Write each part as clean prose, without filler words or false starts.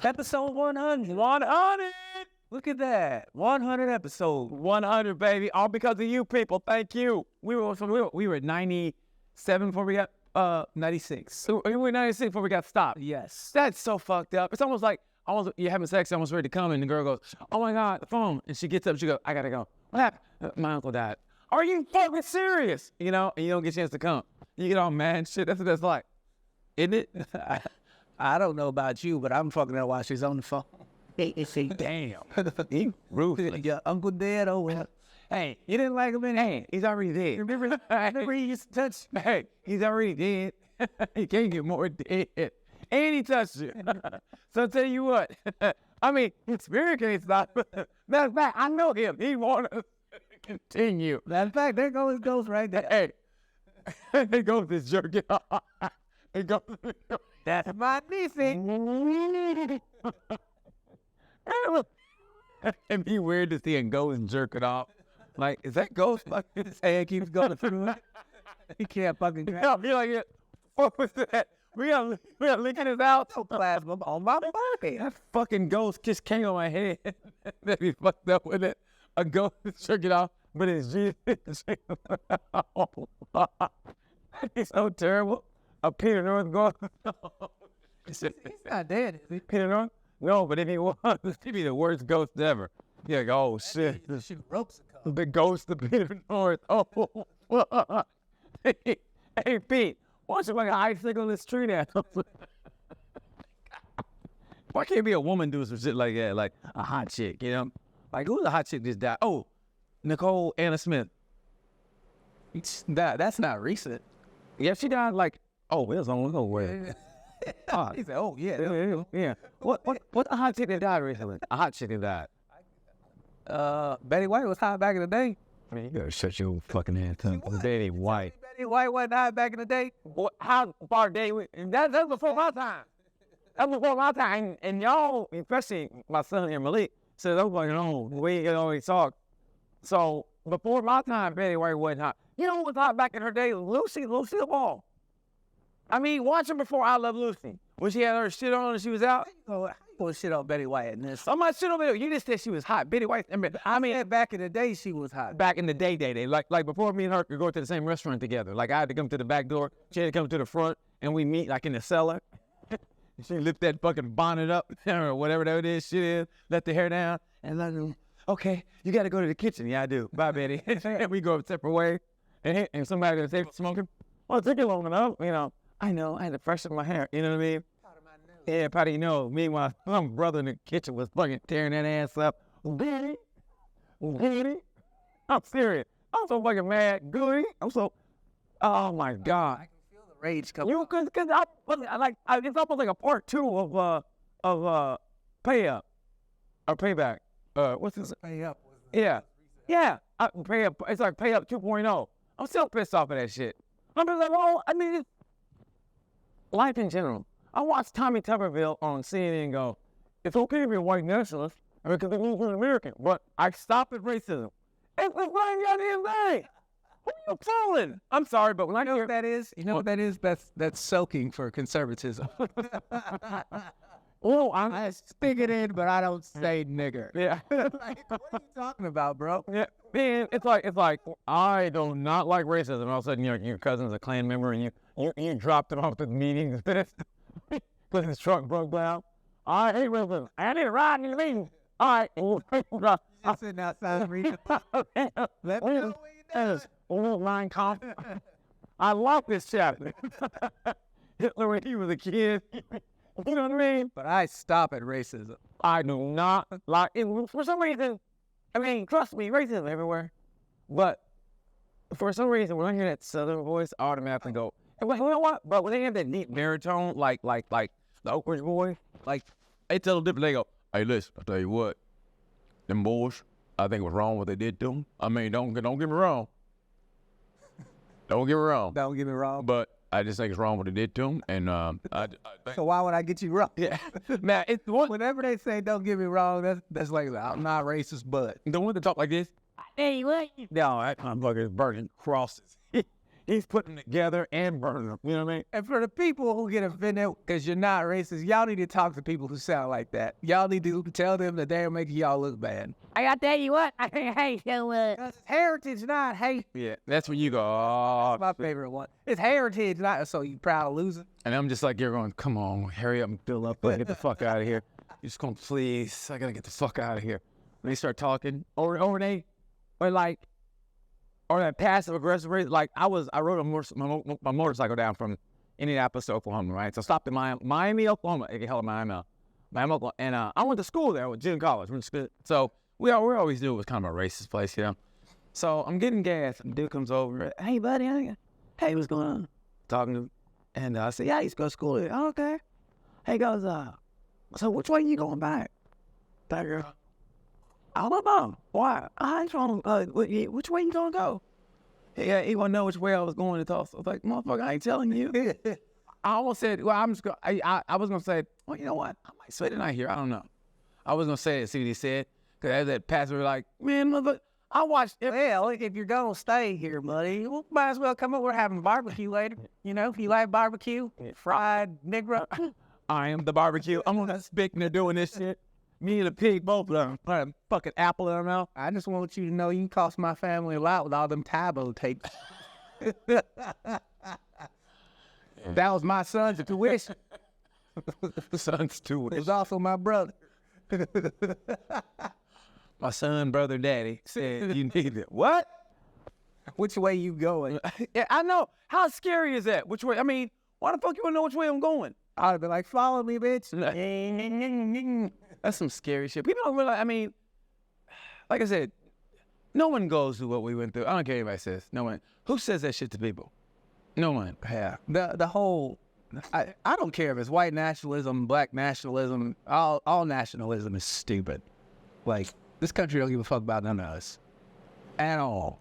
Episode 100. 100. Look at that. 100 episodes. 100, baby. All because of you people. Thank you. We were at 97 before we got 96. we were 96 before we got stopped. Yes. That's so fucked up. It's almost like you're having sex, you're almost ready to come, and the girl goes, "Oh my God, the phone!" And she gets up, she goes, "I gotta go." What happened? My uncle died. Are you fucking serious? You know, and you don't get a chance to come. You get all mad and shit. That's what that's like, isn't it? I don't know about you, but I'm fucking her while she's on the phone. Damn. He ruthless. Your uncle dead? Oh, well. Hey, you didn't like him in hand. He's already dead. Remember he used to touch? Hey, he's already dead. He can't get more dead. And he touched you. So I'll tell you what. I mean, his spirit can't stop. Matter of fact, I know him. He wants us to continue. Matter of fact, there goes Ghost right there. Hey, there goes this jerk. It goes. That's my niece. It'd be weird to see a ghost jerk it off. Like, is that ghost? His hand keeps going through it. He can't fucking grab. Yeah, be like, what was that? We are licking his out. No plasma on my body. That fucking ghost just came on my head. That be fucked up with it. A ghost jerk it off, but it's Jesus. It's so terrible. A Peter North ghost. He's not dead, is he? Peter North? No, but if he was, he'd be the worst ghost ever. You're like, oh shit. The shoot ropes a couple. The ghost of Peter North. Oh, hey Pete, why don't you like an icicle in this tree now? Why can't be a woman do some shit like that? Like a hot chick, you know? Like who's a hot chick just died? Oh, Nicole Anna Smith. That's not recent. Yeah, she died like, oh, it was on no way. He said, oh, yeah. Yeah. What a hot chick that died recently? A hot chick that died. Betty White was hot back in the day. Man, you gotta shut your fucking ass up. Betty White. Betty White wasn't hot back in the day. What, how far day? That's before my time. That's before my time. And y'all, especially my son here, Malik, said, "I'm like, no, we ain't always talk." So before my time, Betty White wasn't hot. You know what was hot back in her day? Lucille Ball. I mean, watching before I Love Lucy, when she had her shit on and she was out. How you gonna shit on Betty White in this? I'm not shit on Betty. You just said she was hot. Betty White. I mean, back in the day, she was hot. back in the day, like before me and her could go to the same restaurant together. Like I had to come to the back door, she had to come to the front, and we meet like in the cellar. She lift that fucking bonnet up or whatever that is, shit is, let the hair down, and like, okay, you got to go to the kitchen. Yeah, I do. Bye, Betty. And we go a separate way, and somebody gonna say smoking. Well, it took you long enough, you know. I know, I had to freshen my hair, you know what I mean? Yeah, part of you know. Meanwhile, my brother in the kitchen was fucking tearing that ass up. Betty, I'm serious. I'm so fucking mad. Goody. Oh my God. I can feel the rage coming. You cause it's almost like a part two of Pay Up or Payback. What's this? Pay up. Yeah. Pay Up. It's like Pay Up 2.0. I'm still pissed off of that shit. I'm just like, oh, I mean, life in general. I watched Tommy Tuberville on CNN and go, it's okay to be a white nationalist because it means you're an American, but I stop at racism. It's the same goddamn thing. Who are you fooling? I'm sorry, but when I You know hear what that is? You know what that is? That's soaking for conservatism. oh, I stick it in, but I don't say nigger. yeah. Like, what are you talking about, bro? Yeah, man, it's like I do not like racism. All of a sudden, your cousin's a Klan member, and you dropped him off the meeting because his truck broke down. I hate racism. I need to ride in the meeting. All right, Just sitting outside reading. Let me know what you're doing. Mein Kampf. I love this chapter. Hitler when he was a kid. You know what I mean? But I stop at racism. I do not like it. For some reason, I mean, trust me, racism everywhere. But for some reason, when I hear that Southern voice, I automatically go, hey, wait, you know what? But when they have that deep baritone, like the Oak Ridge boy, like, they tell them different. They go, hey, listen, I'll tell you what. Them boys, I think it was wrong what they did to them. I mean, don't get me wrong. Don't get me wrong. Don't get me wrong. But I just think it's wrong what they did to them. And I think, So why would I get you wrong? yeah, man, it's the one. Whenever they say don't get me wrong, that's like I'm not racist, but The one that talk like this, hey, what? No, that motherfucker is burning crosses. He's putting them together and burning them. You know what I mean? And for the people who get offended because you're not racist, y'all need to talk to people who sound like that. Y'all need to tell them that they're making y'all look bad. I gotta tell you what, I hate you. It's heritage, not hate. Yeah, that's when you go, oh. That's my favorite one. It's heritage, not so you proud of losing. And I'm just like, you're going, come on, hurry up and fill up. Get the fuck out of here. You're just going, please, I gotta get the fuck out of here. And they start talking, or that passive aggressive rate. Like I rode my motorcycle down from Indianapolis to Oklahoma, right? So I stopped in Miami, Oklahoma. Miami, Oklahoma. And I went to school there with Jim College. So we always knew it was kind of a racist place, you know. So I'm getting gas, and dude comes over. Hey, buddy, hey, what's going on? Talking to him. And I said, yeah, I used to go to school there. Oh, okay. He goes, so which way you going back? That girl. I don't know. Why? I ain't trying to, which way you gonna go? Yeah, he wanna know which way I was going to talk. So I was like, motherfucker, I ain't telling you. I almost said, well, I'm just gonna, I was gonna say, well, you know what? I might say tonight here. I don't know. I was gonna say it, see what he said. Cause as that pastor was like, man, motherfucker, I watched it. Well, if you're gonna stay here, buddy, well, might as well come up. We're having barbecue later. You know, if you like barbecue, fried Negro. I am the barbecue. I'm gonna speak to doing this shit. Me and the pig, both of them. Put a fucking apple in their mouth. I just want you to know you cost my family a lot with all them Tybo tapes. That was my son's tuition. Son's It tuition. was also my brother. My son, brother, daddy said you need it. What? Which way you going? Yeah, I know. How scary is that? Which way? I mean, why the fuck you wanna know which way I'm going? I'd be like, follow me, bitch. That's some scary shit. People don't realize, I mean, like I said, no one goes through what we went through. I don't care what anybody says. No one. Who says that shit to people? No one. Yeah. The whole, I don't care if it's white nationalism, black nationalism, all nationalism is stupid. Like, this country don't give a fuck about none of us. At all.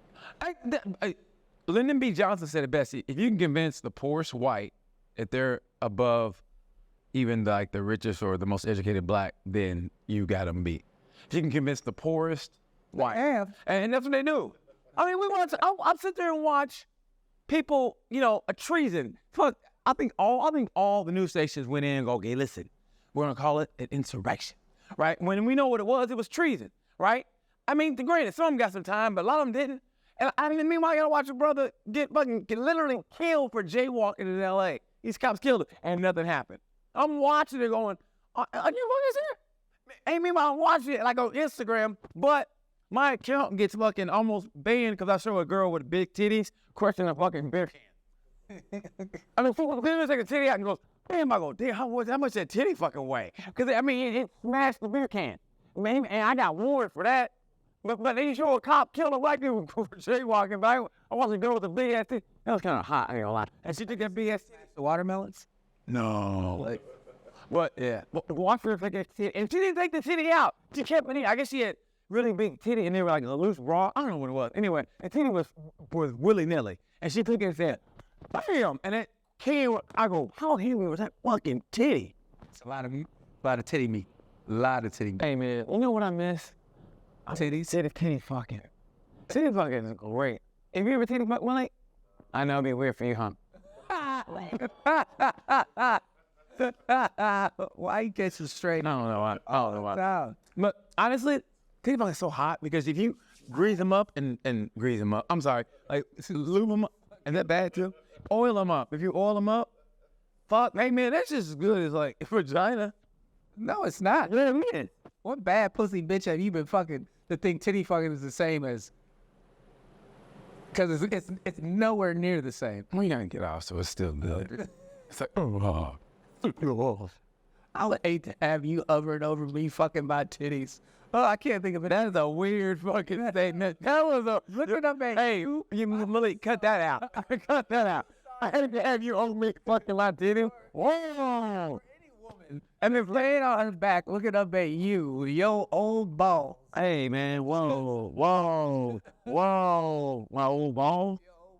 Lyndon B. Johnson said it best. If you can convince the poorest white that they're above even like the richest or the most educated black, then you got them beat. If you can convince the poorest white, and that's what they do. I mean, I'll sit there and watch people, you know, a treason. Fuck, I think all the news stations went in and go, okay, listen, we're gonna call it an insurrection, right? When we know what it was treason, right? I mean, granted, some of them got some time, but a lot of them didn't. And I didn't mean, I gotta watch a brother get literally killed for jaywalking in L.A. These cops killed him, and nothing happened. I'm watching it going, are you fucking serious? Ain't meanwhile I'm watching it like on Instagram, but my account gets fucking almost banned because I show a girl with big titties crushing a fucking beer can. I mean, then take a titty out and goes, damn, I go, damn, how much that titty fucking weigh? Because, I mean, it smashed the beer can. Man, and I got warned for that. But they show a cop killing a white dude for jaywalking, but I wasn't going with the big ass titty. That was kind of hot, I ain't gonna lie. And she took that big ass titty. The watermelons? No. Like, what? Yeah. Watch her take that titty. And she didn't take the titty out. She kept it in. I guess she had really big titty and they were like a loose bra. I don't know what it was. Anyway, the titty was willy-nilly. And she took it and said, bam! And it came, I go, how heavy was that fucking titty? It's a lot of titty meat. A lot of titty meat. Hey, man, you know what I miss? Titties? Titty fucking. Titty fucking is great. If you ever titty fuck Willie, I know it'd be weird for you, huh? Why you get so straight? I don't know why. But honestly, titty fucking is so hot because if you grease them up and grease them up, I'm sorry, like lube them up, and that bad too? Oil them up. If you oil them up, fuck, hey man, that's just as good as like vagina. No, it's not. What do you mean? What bad pussy bitch have you been fucking to think titty fucking is the same as? Because it's nowhere near the same. We gotta get off, so it's still good. It's like, oh. I would hate to have you hovering over me fucking my titties. Oh, I can't think of it. That is a weird fucking statement. That was a Look it up, man. Hey, you Malik, cut that out. Cut that out. I had to have you over me fucking my titty. Whoa. And then laying on his back, looking up at you, your old ball. Hey man, whoa, my old ball.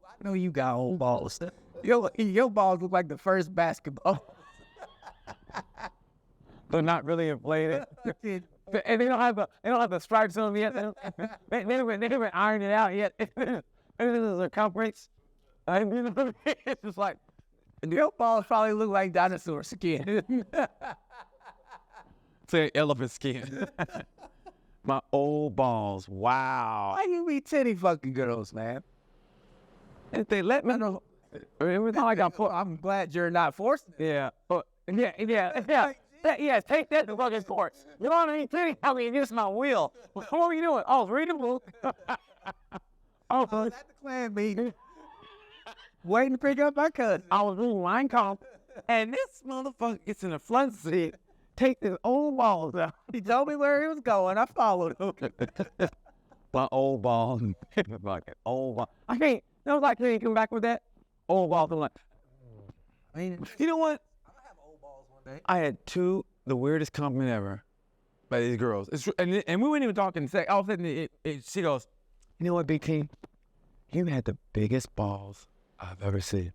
I know you got old balls. Your balls look like the first basketball. They're not really inflated. And they don't have the stripes on them yet. They haven't ironed it out yet. This is a circumference. I mean, you know what I mean? It's just like, Your balls probably look like dinosaur skin. say elephant skin. My old balls. Wow. Why you be titty fucking girls, man? If they let me know, every time I got put, I'm glad you're not forcing it. yeah, take that to fucking sports. You know what I mean? Titty, I mean, this is my wheel. What were you doing? I was reading a book. I was at the clan meeting, waiting to pick up my cousin. I was reading Mein Kampf, and this motherfucker gets in the front seat, take his old balls out. He told me where he was going. I followed him. My old balls. Fucking old balls. I can't, that was like, can you come back with that? Old balls. I'm like, I mean, you know what? I'm gonna have old balls one day. I had the weirdest compliment ever by these girls. And we weren't even talking sex. All of a sudden, she goes, you know what, BT? You had the biggest balls I've ever seen.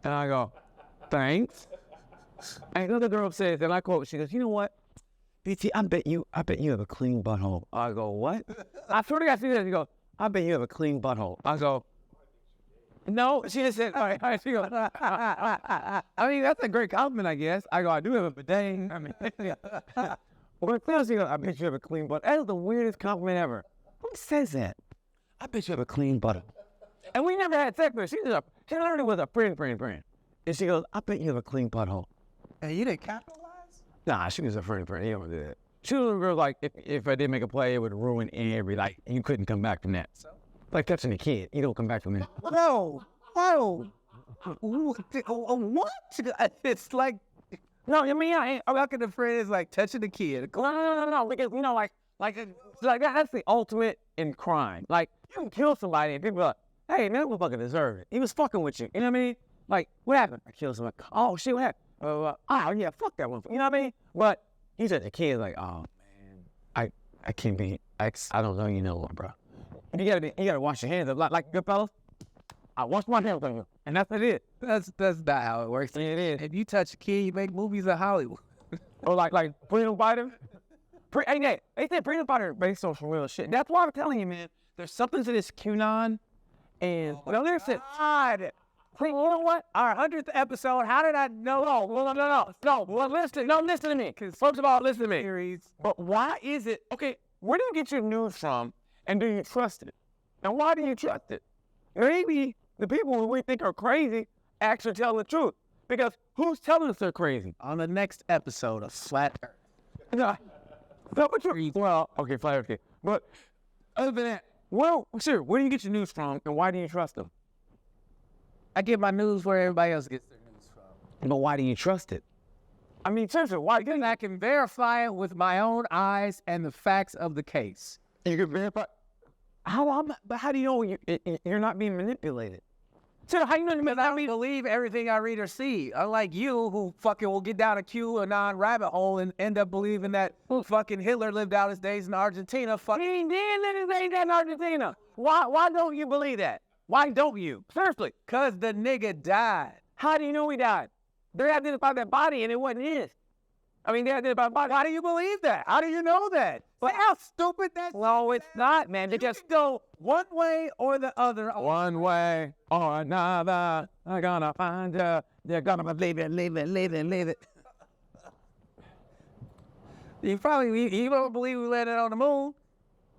And I go, thanks. And another girl says, and I quote, she goes, you know what, BT, I bet you have a clean butthole. I go, what? I swear to God, she said, she goes, I bet you have a clean butthole. I go, no, she just said, all right, she goes, I mean, that's a great compliment, I guess. I go, I do have a bidet. I mean, well, she goes, I bet you have a clean butt. That is the weirdest compliment ever. Who says that? I bet you have a clean butthole. And we never had sex with her. She literally was a friend. And she goes, I bet you have a clean butthole. And you didn't capitalize? Nah, she was a friend. You don't do that. She was a girl like, if I did make a play, it would ruin every, like, you couldn't come back from that. So? Like touching a kid. You don't come back from that. No. What? It's like, No, I mean, I ain't. how can a friend is like touching the kid? No, because, you know, like that's the ultimate in crime. Like, you can kill somebody and people are like, hey, man, that motherfucker deserved it. He was fucking with you. You know what I mean? Like, what happened? I killed somebody. Oh, shit, what happened? Oh, yeah, fuck that one. You know what I mean? But he said the kid's like, oh, man, I can't be, I don't know you know what, bro. You gotta wash your hands up. Like good fellas, I wash my hands up. And that's what it is. That's not how it works. Yeah, it is. If you touch a kid, you make movies in Hollywood. Or like freedom fighter. They said freedom fighter based on some real shit. That's why I'm telling you, man. There's something to this QAnon, and listen, God. you know what? Our 100th episode, how did I know? No. Well, listen to me. First of all, listen to me. Series. But why is it okay? Where do you get your news from, and do you trust it? And why do you trust it? Maybe the people who we think are crazy actually tell the truth. Because who's telling us they're crazy? On the next episode of Flat Earth. No, well, okay, flat earth. But other than that, well, sir, where do you get your news from, and why do you trust them? I get my news where everybody else gets their news from. But why do you trust it? I mean, seriously, why? Because I can verify it with my own eyes and the facts of the case. You can verify. But how do you know you're not being manipulated? So how you know? Because I don't believe everything I read or see. Unlike you, who fucking will get down a QAnon rabbit hole and end up believing that fucking Hitler lived out his days in Argentina. He did live his days in Argentina. Why don't you believe that? Why don't you? Seriously. Because the nigga died. How do you know he died? They identified that body and it wasn't his. I mean, they identified the body. How do you believe that? How do you know that? But how stupid that No, it's not, man. They You just can go one way or the other. one way or another. I'm gonna find you. They're gonna believe it. You don't believe we landed on the moon.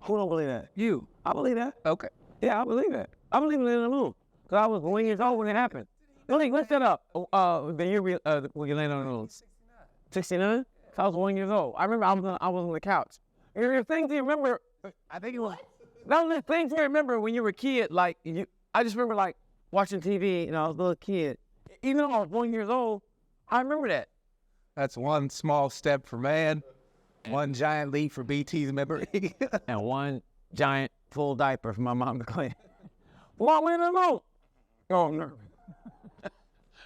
Who don't believe that? You. I believe that. Okay. Yeah, I believe that. I believe it in the moon. Because I was 1 year old when it happened. Let's set up. The year when you landed on the moon. 69? So I was 1 year old. I remember I was on the couch. There's things you remember. I think it was. There's things you remember when you were a kid. Like, I just remember, like, watching TV and I was a little kid. Even though I was 1 year old, I remember that. That's one small step for man, one giant leap for BT's memory. And one giant full diaper for my mom to clean. Well, I went alone. Oh, I'm nervous.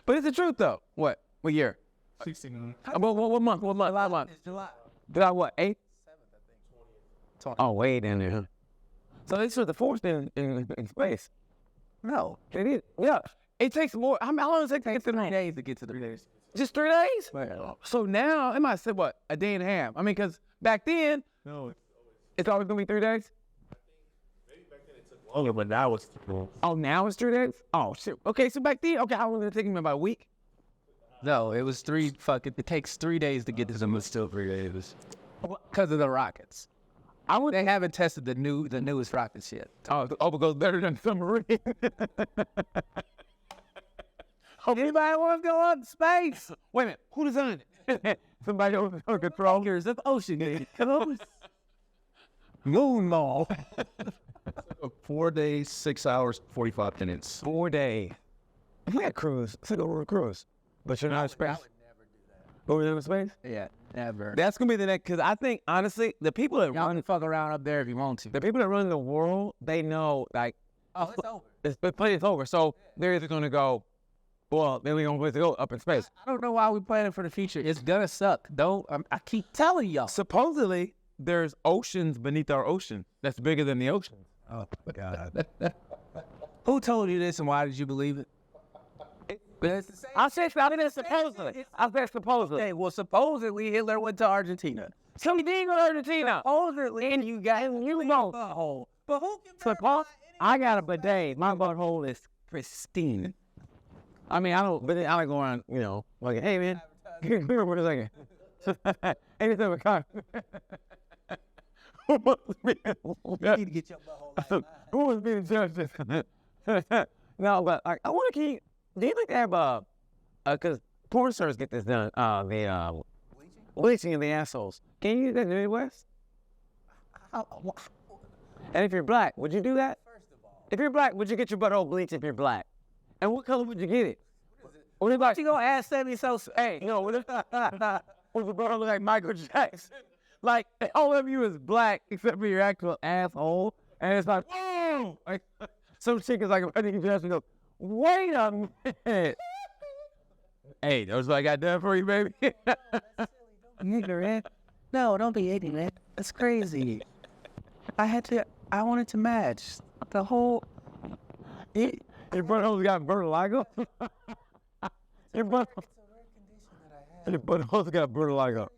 But it's the truth, though. What year? 69. What month? What month? It's July. July what? 8th? 7th, I think. 20th. Oh, way down there, huh? So this was the fourth in space. No. They did. Yeah. It takes more. How long does it take to get to the 3 moon? days to get to the place. Just 3 days? Well, So now, it might say what? A day and a half. I mean, because back then, No, it's always going to be 3 days? maybe back then it took longer, but now it's Oh, now it's 3 days? Oh, shit. Okay, so back then, okay, how long did it take him? About a week? No, it was it takes 3 days to get to them. It's still 3 days. Because of the rockets. They haven't tested the newest rockets yet. Oh, because better than submarine. Anybody want to go up to space? Wait a minute, who designed it? Somebody on control. Years of ocean. Moon Mall. 4 days, 6 hours, 45 minutes. 4 days. Yeah, cruise. It's like a cruise. But you're not in space. I would never do that. Over there in space? Yeah, never. That's gonna be the next. Because I think honestly, the people that Y'all run, can fuck around up there if you want to. the people that run the world, they know like Oh, it's over. it's over. So they're either gonna go, well, they're gonna place to go up in space. I don't know why we planning for the future. It's gonna suck. I keep telling y'all. Supposedly, there's oceans beneath our ocean that's bigger than the ocean. Oh my God. Who told you this and why did you believe it? But it's the same. I said supposedly. I said supposedly. Okay, well, supposedly Hitler went to Argentina. So he did go to Argentina. Supposedly, And you got you know. butthole. But who can Suppose I got a bidet. My butthole is pristine. I mean, I don't go around, you know, like, hey man, come here for a second. Anything with car. Who must be? You need to get your butthole like Who was being judged? No, but like, I want to keep. Do you think they have because porn stars get this done? The bleaching of the assholes. Can you do that in the Midwest? And if you're black, would you do that? First of all, If you're black, would you get your butthole bleached if you're black? And what color would you get it? What if like, you gonna ask me so? hey, no, what if the butthole look like Michael Jackson? Like, all of you is black except for your actual asshole. And it's like, whoa! Like, some chick is like, I think Jackson goes, wait a minute. Hey, that was what I got done for you, baby. ignorant. No, don't be ignorant. That's crazy. I wanted to match the whole. Your butthole's got vertigo? Your butthole's got vertigo.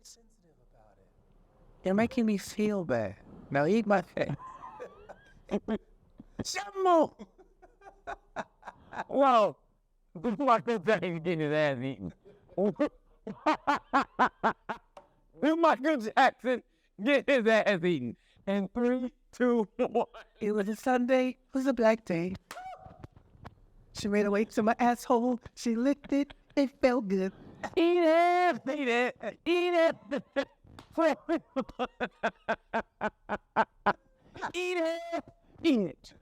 You're making me feel bad. Now eat my face. Some more. Whoa. Michael Jackson getting his ass eaten. Michael Jackson get his ass eaten. And 3, 2, 1. It was a Sunday. It was a black day. She made her way to my asshole. She licked it. It felt good. Eat it, eat it, eat it. Eat it, eat it.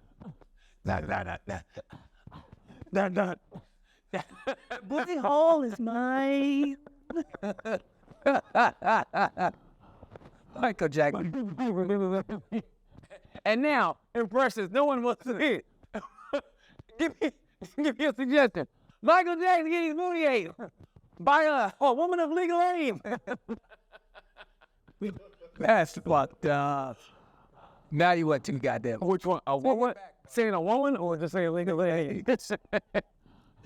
Booty hole is mine. Michael Jackson. And now, impressions. No one wants to hear. Give me a suggestion. Michael Jackson getting his booty ate by a woman of legal age. That's fucked up. Now you want too goddamn. Which one? A woman? Saying a woman or just saying legal age?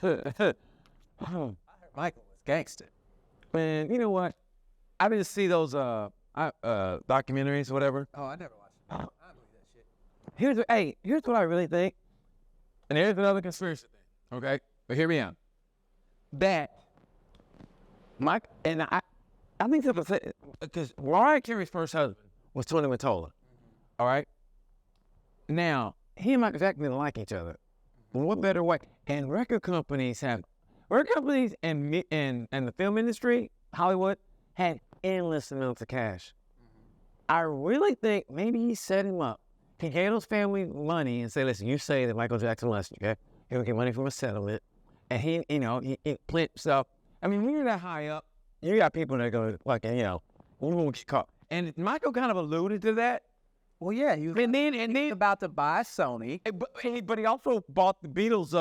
Michael was gangster. Man, you know what? I didn't see those documentaries or whatever. Oh, I never watched it. I don't believe that shit. Here's what I really think. And here's another conspiracy thing. Okay? But hear me out. That Mike and I think that's because Mariah Carey's first husband was Tony Mottola. All right? Now, he and Michael Jackson didn't like each other. But what better way? And record companies and the film industry, Hollywood, had endless amounts of cash. I really think maybe he set him up. He gave those family money and said, listen, you say that Michael Jackson loves you, okay? He'll get money from a settlement. And he plant stuff. I mean, when you're that high up, you got people that go, like, you know, we won't get caught. And Michael kind of alluded to that. Well, yeah, he was And then about to buy Sony. but he also bought the Beatles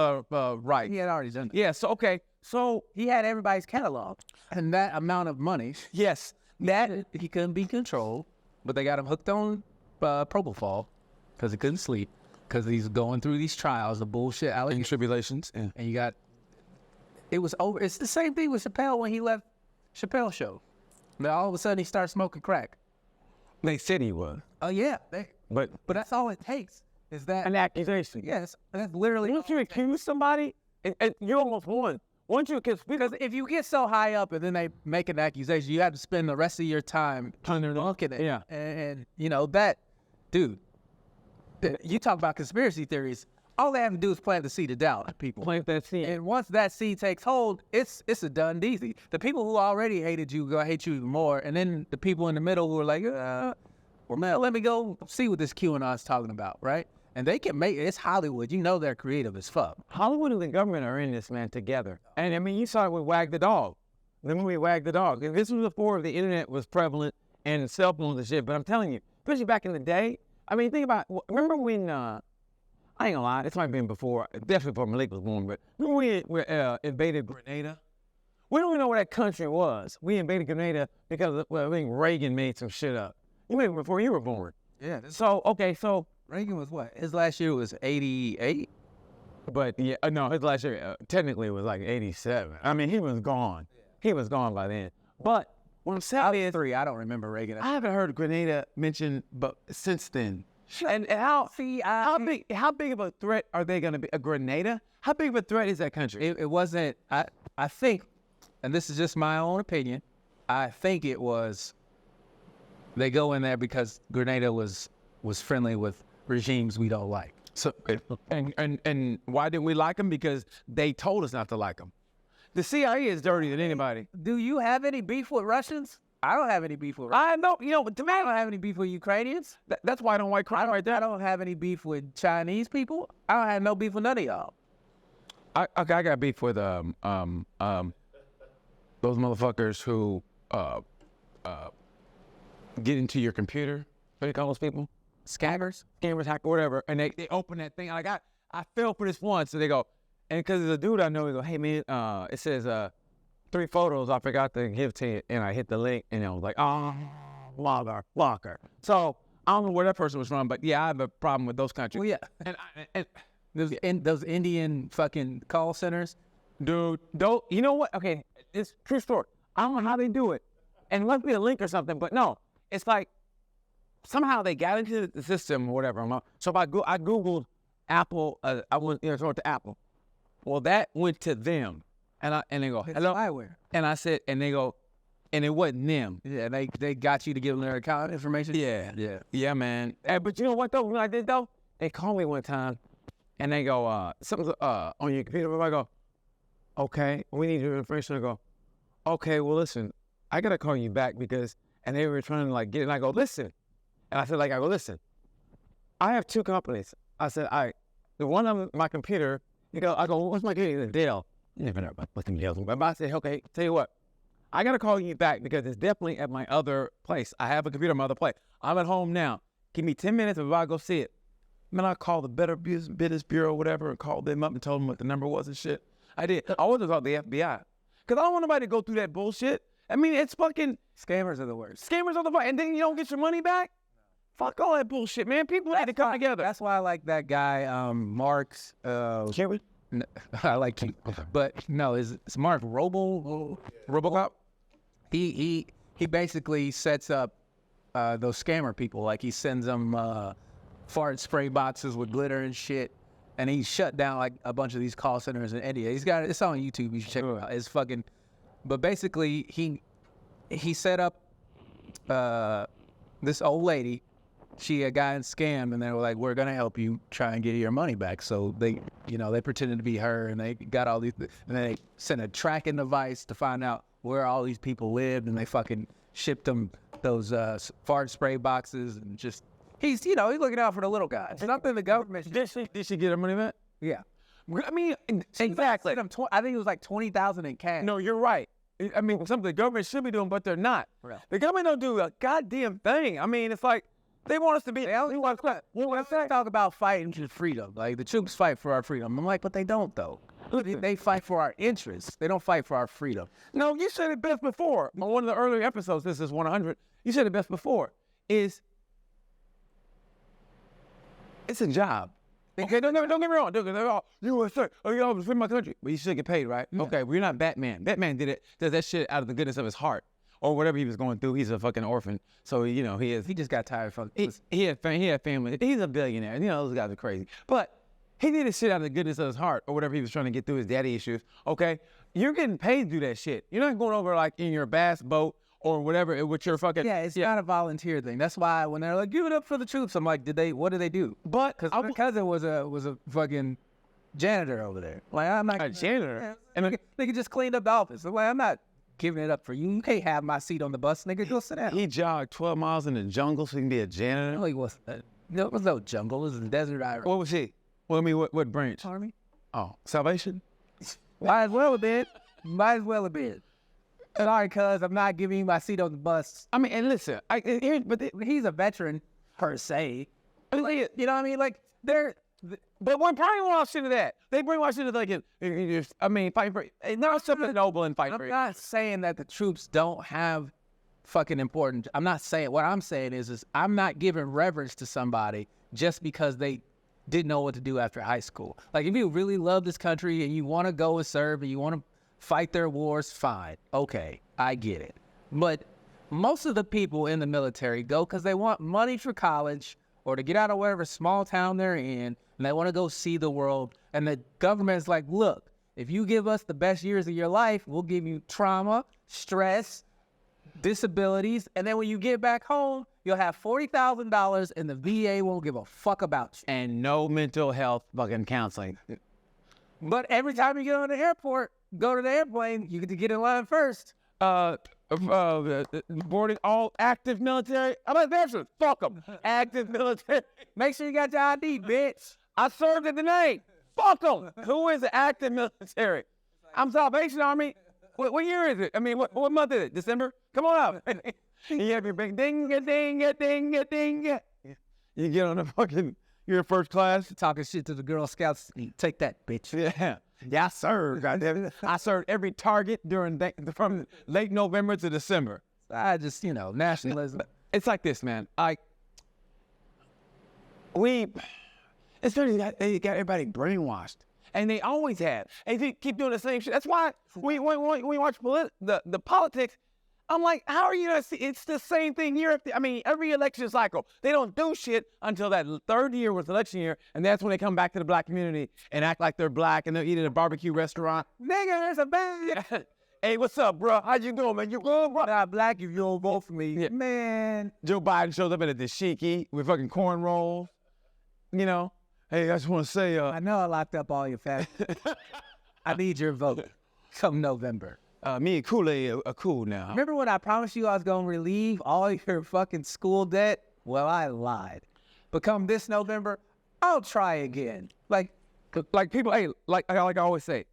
right. He had already done that. Yeah, so, okay. So, He had everybody's catalog. And that amount of money, yes, that he couldn't be controlled. But they got him hooked on propofol because he couldn't sleep because he's going through these trials, the bullshit allegations. tribulations. Yeah. And you got, it was over. It's the same thing with Chappelle when he left Chappelle's show. Now all of a sudden he started smoking crack. They said he was. Oh yeah, But but that's all it takes. Is that an accusation. Yes, that's literally. Once you accuse somebody, and you almost won. Once you accuse, Because if you get so high up and then they make an accusation, you have to spend the rest of your time looking at it. Yeah. And you know, that, dude, you talk about conspiracy theories. All they have to do is plant the seed of doubt in people. plant that seed. And once that seed takes hold, it's a done deal. The people who already hated you gonna hate you even more. And then the people in the middle who are like, well, man, let me go see what this QAnon's talking about, right? And they can make it's Hollywood. You know they're creative as fuck. Hollywood and the government are in this, man, together. And I mean, you saw it with Wag the Dog. The movie Wag the Dog. And this was before the internet was prevalent and cell phones and shit. But I'm telling you, especially back in the day, I mean, think about, remember when, I ain't gonna lie, this might have been before, definitely before Malik was born, but remember we invaded Grenada? We don't even know where that country was. We invaded Grenada because, well, I think Reagan made some shit up. You made it before you were born. Yeah. So, okay, so, Reagan was what? His last year was 88. but yeah, no, his last year, technically it was like 87. I mean, he was gone. He was gone by then. But what I'm saying is, 3. I don't remember Reagan. I haven't heard Grenada mentioned, but since then. And how big of a threat are they going to be? A Grenada? How big of a threat is that country? It wasn't. I think, and this is just my own opinion. I think it was. They go in there because Grenada was friendly with regimes we don't like. So and why didn't we like them? Because they told us not to like them. The CIA is dirtier than anybody. Do you have any beef with Russians? I don't have any beef with Russians. I know, you know, but to me, I don't have any beef with Ukrainians. that's why I don't like crime right there. I don't have any beef with Chinese people. I don't have no beef with none of y'all. I got beef with those motherfuckers who get into your computer. What do you call those people? Scammers? Scammers, hacker, whatever. And they open that thing. Like I fell for this once. So they go, and because there's a dude I know, he go, hey man, it says 3 photos I forgot to give to you, and I hit the link, and I was like, oh, blocker. So I don't know where that person was from, but yeah, I have a problem with those countries. Well, yeah. And Those Indian fucking call centers. dude, don't you know what? Okay, it's true story. I don't know how they do it, and it must be a link or something. But no, it's like somehow they got into the system or whatever. So I googled Apple. I went to Apple. Well, that went to them, and they go hello, Spyware. and I said, and they go, and it wasn't them. Yeah, they got you to give them their account information. Yeah, man. But you know what though? When I did though, they called me one time, and they go, something's on your computer. I go, okay, we need your information. I go, okay, well listen, I gotta call you back because, and they were trying to like get it. And I go, listen, and I said like, listen, I have 2 companies. I said, the one on my computer. I go, what's my computer? Dell. You never know about what them Dells. But I said, okay, tell you what, I gotta call you back because it's definitely at my other place. I have a computer at my other place. I'm at home now. Give me 10 minutes before I go see it. Man, I called the Better Business Bureau or whatever and called them up and told them what the number was and shit. I did. I wanted to call the FBI. Because I don't want nobody to go through that bullshit. I mean, it's fucking... Scammers are the worst. Scammers are the fuck. And then you don't get your money back? Fuck all that bullshit, man. People need to come together. That's why I like that guy, Mark's. Cameron? I like you, but no, it's Mark RoboCop. He basically sets up those scammer people. Like he sends them fart spray boxes with glitter and shit, and he shut down like a bunch of these call centers in India. It's on YouTube. You should check it out. It's fucking. But basically, he set up this old lady. She had gotten scammed, and they were like, "We're gonna help you try and get your money back." So they pretended to be her, and they got all these, and then they sent a tracking device to find out where all these people lived, and they fucking shipped them those fart spray boxes, and just he's looking out for the little guys. Something the government. Did she get her money back? Yeah, I mean, exactly. I think it was like $20,000 in cash. No, you're right. I mean, something the government should be doing, but they're not. Right. The government don't do a goddamn thing. I mean, it's like. They want us to be. They talk about fighting for freedom. Like the troops fight for our freedom. I'm like, but they don't though. They fight for our interests. They don't fight for our freedom. No, you said it best before. On one of the earlier episodes, this is 100. You said it best before. It's a job. Okay, don't get me wrong. USA, you defend my country, but you should get paid, right? Yeah. Okay, well, you're not Batman. Batman did that shit out of the goodness of his heart. or whatever he was going through. He's a fucking orphan, so you know he is. He just got tired from. He had family. He's a billionaire. You know those guys are crazy. But he did his shit out of the goodness of his heart, or whatever he was trying to get through his daddy issues. Okay, you're getting paid to do that shit. You're not going over like in your bass boat or whatever with your fucking. Yeah, it's not a volunteer thing. That's why when they're like, "Give it up for the troops," I'm like, what did they do? But Because my cousin was a fucking janitor over there. Like I'm not a janitor, and they could just clean up the office. I'm like, I'm not giving it up for you. You can't have my seat on the bus, nigga. Go sit down. he jogged 12 miles in the jungle so he can be a janitor. No, he wasn't. There was no jungle. It was a desert island. What was he? Well, I mean, what branch? Army. Oh, Salvation. Might as well have been. Might as well have been. Sorry, cuz I'm not giving you my seat on the bus. I mean, and listen, He's a veteran per se. You know what I mean? Like they're. but when brainwashed into that, they brainwashed into like, I mean, fight for. There's something noble in fight for. I'm not saying that the troops don't have fucking important. I'm not saying. What I'm saying is I'm not giving reverence to somebody just because they didn't know what to do after high school. Like if you really love this country and you want to go and serve and you want to fight their wars, fine. Okay, I get it. But most of the people in the military go because they want money for college or to get out of whatever small town they're in, and they want to go see the world. And the government's like, look, if you give us the best years of your life, we'll give you trauma, stress, disabilities, and then when you get back home, you'll have $40,000 and the VA won't give a fuck about you. And no mental health fucking counseling. But every time you get on the airport, go to the airplane, you get to get in line first. Boarding all active military. I'm like, veterans, fuck them. Active military. Make sure you got your ID, bitch. I served in the Navy. Fuck them. Who is the active military? I'm Salvation Army. What year is it? I mean, what month is it? December? Come on up. You have your big ding-a-ding-a-ding-a-ding-a. You get on the fucking, you're in first class. Talking shit to the Girl Scouts. Take that, bitch. Yeah. Yeah, I served. Goddamn. I served every target from late November to December. I just, nationalism. It's like this, man. It's funny, they got everybody brainwashed. And they always have. And they keep doing the same shit. That's why when we watch the politics, I'm like, how are you gonna see? It's the same thing year after. I mean, every election cycle, they don't do shit until that third year was election year, and that's when they come back to the black community and act like they're black and they'll eat at a barbecue restaurant. Nigga, there's a bag. Hey, what's up, bro? How you doing, man? You good, bro? Not black if you don't vote for me. Yeah. Man. Joe Biden shows up at a dashiki with fucking cornrows. You know, hey, I just want to say, I know I locked up all your fat. I need your vote come November. Me and Kool-Aid are cool now. Remember when I promised you I was going to relieve all your fucking school debt? Well, I lied. But come this November, I'll try again. Like People, hey, like I always say,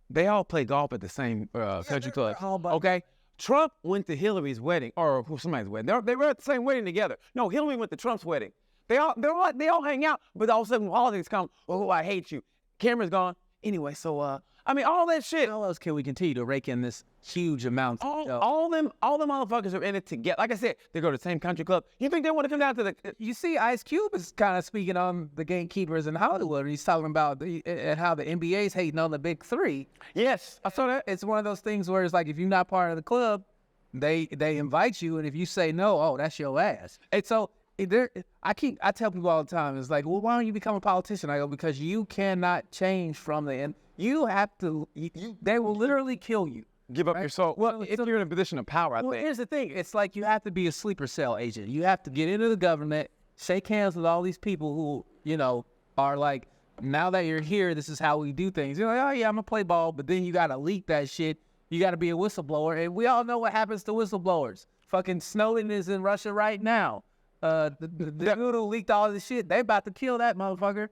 they all play golf at the same country club. Okay? Trump went to Hillary's wedding, or somebody's wedding. They were at the same wedding together. No, Hillary went to Trump's wedding. They all hang out, but all of a sudden politics come. Oh, I hate you. Camera's gone. Anyway, so I mean, all that shit. How else can we continue to rake in this huge amount? All them motherfuckers are in it together. Like I said, they go to the same country club. You think they want to come down to the? You see, Ice Cube is kind of speaking on the gatekeepers in Hollywood. He's talking about how the NBA's hating on the big three. Yes, I saw that. It's one of those things where it's like if you're not part of the club, they invite you, and if you say no, oh, that's your ass. And so I tell people all the time, it's like, well, why don't you become a politician? I go, because you cannot change from the end. You have to. They will literally kill you. Give up your soul. Well, if you're in a position of power, I think. Here's the thing. It's like you have to be a sleeper cell agent. You have to get into the government, shake hands with all these people who, are like, now that you're here, this is how we do things. You're like, oh, yeah, I'm going to play ball. But then you got to leak that shit. You got to be a whistleblower. And we all know what happens to whistleblowers. Fucking Snowden is in Russia right now. The dude who leaked all this shit, they about to kill that motherfucker.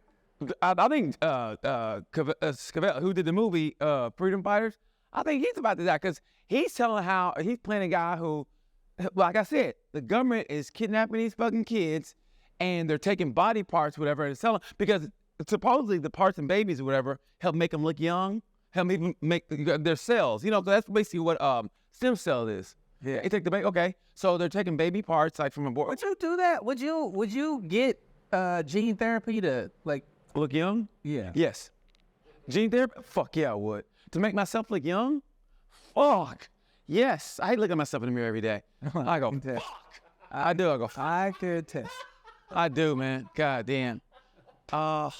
I think Cavell, who did the movie Freedom Fighters, I think he's about to die because he's telling how he's playing a guy who, like I said, the government is kidnapping these fucking kids and they're taking body parts, whatever, and selling because supposedly the parts and babies or whatever help make them look young, help even make their cells. Cause that's basically what stem cell is. Yeah. You take the baby. Okay, so they're taking baby parts like from a board. Would you do that? Would you get gene therapy to like look young? Yeah. Yes. Gene therapy? Fuck yeah, I would. To make myself look young? Fuck. Yes, I look at myself in the mirror every day. I go, fuck. I do. I go, fuck. I could tell. I do, man. God damn. Well,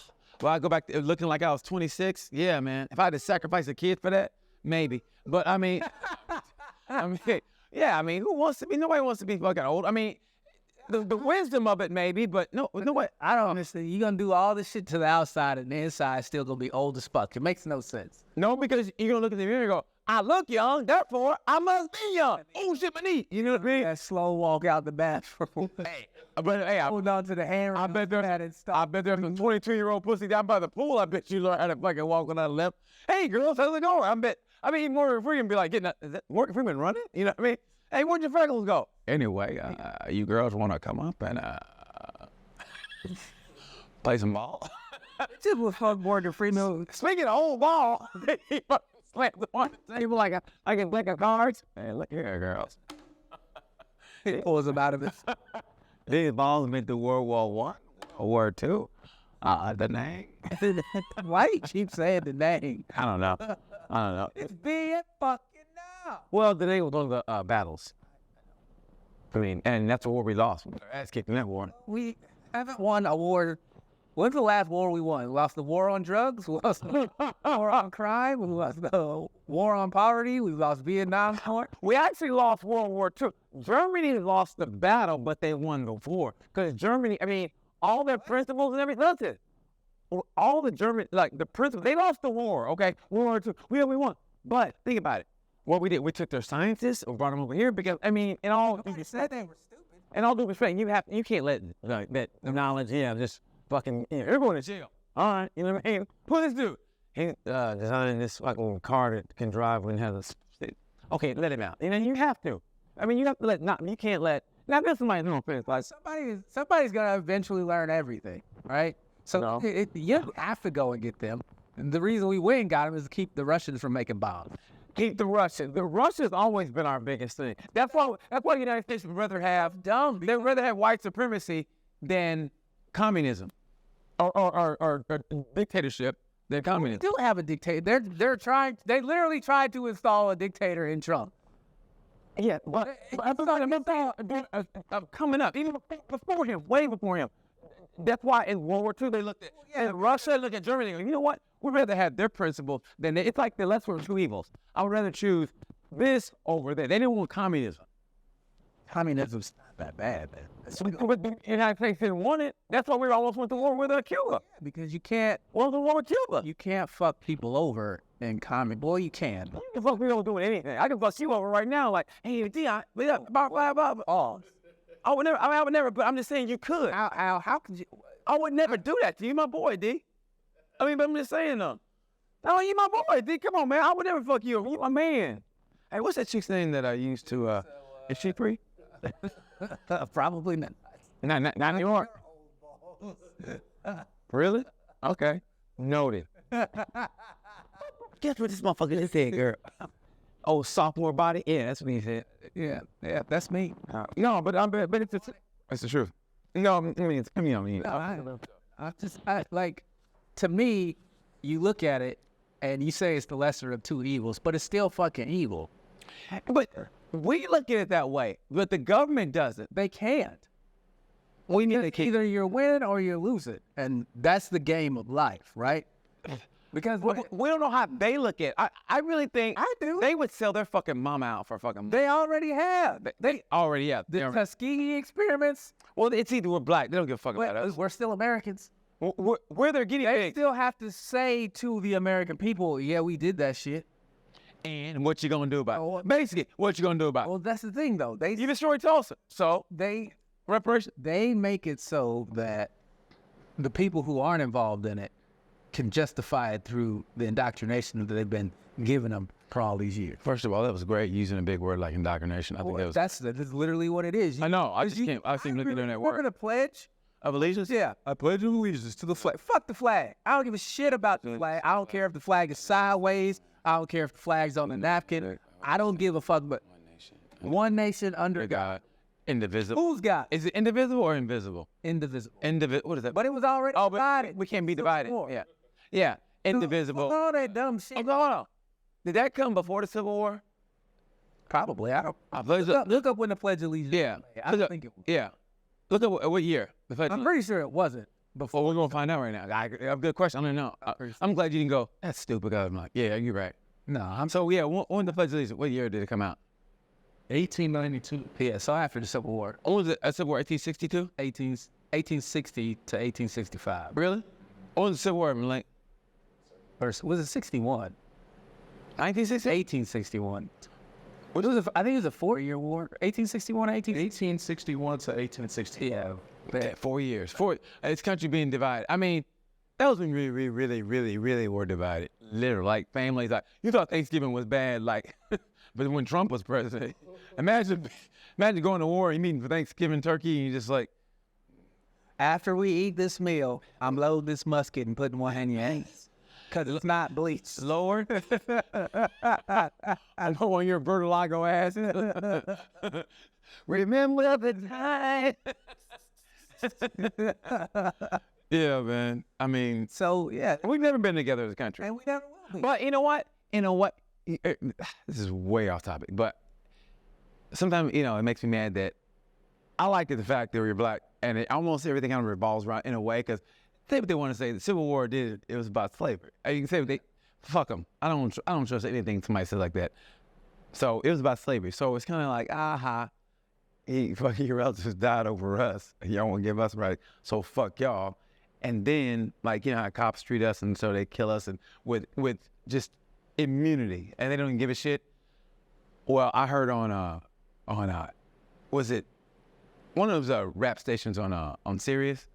I go back to looking like I was 26. Yeah, man. If I had to sacrifice a kid for that, maybe. But I mean, yeah. I mean, who wants to be? Nobody wants to be fucking old. I mean, the wisdom of it, maybe. But no, what? I don't understand. You're gonna do all this shit to the outside, and the inside is still gonna be old as fuck. It makes no sense. No, because you're gonna look in the mirror and go, I look young, therefore I must be young. Oh shit, my knee. You know what I mean? That slow walk out the bathroom. Hey, Hold on to the hand. I bet there's some 22-year-old pussy down by the pool. I bet you learn how to fucking walk on that limp. Hey, girls, how's it going? I mean, Morgan Freeman be like, is that Morgan Freeman running? You know what I mean? Hey, where'd your freckles go? Anyway, you girls want to come up and play some ball? Just with fuck Morgan Freeman. Speaking of old ball, he fucking slams them on the table like a deck of cards. Hey, look here, girls. He pulls him out of it. These balls been through World War I, World War II. The name? Why do you keep saying the name? I don't know. It's being fucking now. Well, the name was one of the battles. I mean, and that's the war we lost. Our ass kicked in that war. We haven't won a war. When's the last war we won? We lost the war on drugs. We lost the war on crime. We lost the war on poverty. We lost Vietnam War. We actually lost World War II. Germany lost the battle, but they won the war. Because Germany, I mean, all their principles and everything, nothing. All the German, like the principles, they lost the war, okay? World War II, we won. But think about it. What we did, we took their scientists and brought them over here because, I mean, in all due respect, they were stupid. in all due respect, you can't let that knowledge, just fucking, you're going to jail. All right, you know what I mean? Who this dude? He designed this fucking car that can drive and has a, okay, let him out. You know, you have to. I mean, you have to you can't let, now there's somebody no offense, like, Somebody's gonna eventually learn everything, right? So No. you have to go and get them. And the reason we went and got them is to keep the Russians from making bombs. keep the Russians. The Russians always been our biggest thing. That's why the United States would rather have they'd rather have white supremacy than communism or dictatorship than We communism. do have a dictator. They literally tried to install a dictator in Trump. Yeah, but coming up, even before him, way before him. That's why in World War II they looked at Russia, look at Germany. And go, you know what? We'd rather have their principles than it's like the lesser of two evils. I would rather choose this over there. They didn't want communism. Communism's not that bad, man. But the United States didn't want it. That's why we almost went to war with Cuba. Because you can't Well, the war with Cuba. you can't fuck people over in common. Boy, you can. You can fuck me over doing anything. I can fuck you over right now, like, hey, Dion, blah, blah, blah, blah. Oh, I would never, but I'm just saying you could. how could you? I would never do that to you, my boy, D. I mean, but I'm just saying, though. No, you my boy, D. Come on, man. I would never fuck you over. You my man. Hey, what's that chick's name that I used to, is she free? Probably not. Not anymore. Really? Okay. Noted. Guess what this motherfucker just said, girl? Oh, sophomore body? Yeah, that's what he said. Yeah, that's me. No, but it's the truth. No, I mean, Like, to me, you look at it and you say it's the lesser of two evils, but it's still fucking evil. but we look at it that way, but the government doesn't. They can't. We need to keep. Either you win or you lose it, and that's the game of life, right? Because We don't know how they look at it. I really think I do. they would sell their fucking mama out for fucking. They already have. They already have. The Tuskegee experiments. Well, it's either we're black. They don't give a fuck about us. We're still Americans. We're their guinea They pigs. still have to say to the American people, yeah, we did that shit. And what you gonna do about Oh, it? Basically, what you gonna do about it? Well, that's the thing, though. You destroyed Tulsa. So, reparation. They make it so that the people who aren't involved in it can justify it through the indoctrination that they've been giving them for all these years. First of all, that was great using a big word like indoctrination. I think that was. That's literally what it is. I know. I just can't. I think looking at that We're word gonna pledge. of allegiance. Yeah, I pledge allegiance to the flag. Fuck the flag. I don't give a shit about the flag. I don't care if the flag is sideways. I don't care if the flag's on the napkin. I don't give a fuck. But one nation under God. Indivisible. Who's God? Is it indivisible or invisible? Indivisible. What is that? But it was already Oh, divided. but we can't be divided. War. Yeah. Yeah. Indivisible. All that dumb shit. Oh, hold on. Did that come before the Civil War? Probably. I don't. Pledge of- Look up when the Pledge of Allegiance. Yeah. was made. I Look don't up- think it was. Yeah. Look at what year. The Pledge I'm of- pretty sure it wasn't Well, before. we're gonna find out right now. I have a good question. I don't know. I'm glad you didn't go. That's stupid. 'Cause I'm like, yeah, you're right. No, I'm So yeah, when the Pledge of Allegiance, what year did it come out? 1892. yeah. So after the Civil War, When was it? Civil War 1862? 1860 to 1865. Really? When was the Civil War? Like Or was it 61? 1960? 1861. What was it? I think it was a 4-year war. 1861 or 1861 to 1860. Yeah. Yeah, 4 years. This country being divided. I mean, that was when we really were divided. Literally, like families. Like you thought Thanksgiving was bad, like, but when Trump was president, imagine going to war and eating for Thanksgiving turkey, and you just like, After we eat this meal, I'm loading this musket and putting one hand in your hands. Because it's not bleached. Lord, I don't want your vertilago ass. Remember the time. Yeah, man. I mean, So, yeah. we've never been together as a country. And we never will be. But you know what? This is way off topic, but sometimes, it makes me mad that I like the fact that we're black and almost everything kind of revolves around in a way, because say what they want to say. The Civil War it was about slavery. You can say what fuck them. I don't trust anything somebody says like that. So it was about slavery. So it's kind of like, fucking your relatives died over us. Y'all won't give us right. So fuck y'all. And then, like, how cops treat us, and so they kill us, and with just immunity, and they don't even give a shit. Well, I heard on was it one of those rap stations on Sirius?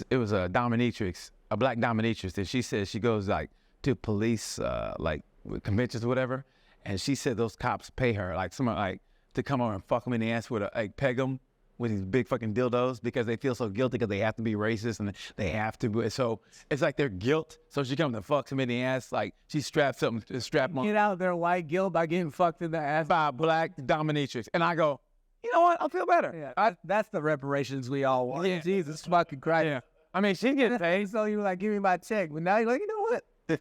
It was a dominatrix, a black dominatrix, and she said she goes like to police like conventions or whatever, and she said those cops pay her like someone like to come over and fuck them in the ass with peg them with these big fucking dildos because they feel so guilty because they have to be racist and they have to. So it's like their guilt. So she comes and fucks them in the ass, like she straps something to strap them on Get out their white guilt by getting fucked in the ass. by a black dominatrix. And I go, you know what? I feel better. Yeah, that's the reparations we all want. Yeah. Jesus fucking Christ. Yeah. I mean, she gets paid. So you were like, give me my check. But now you're like, you know what?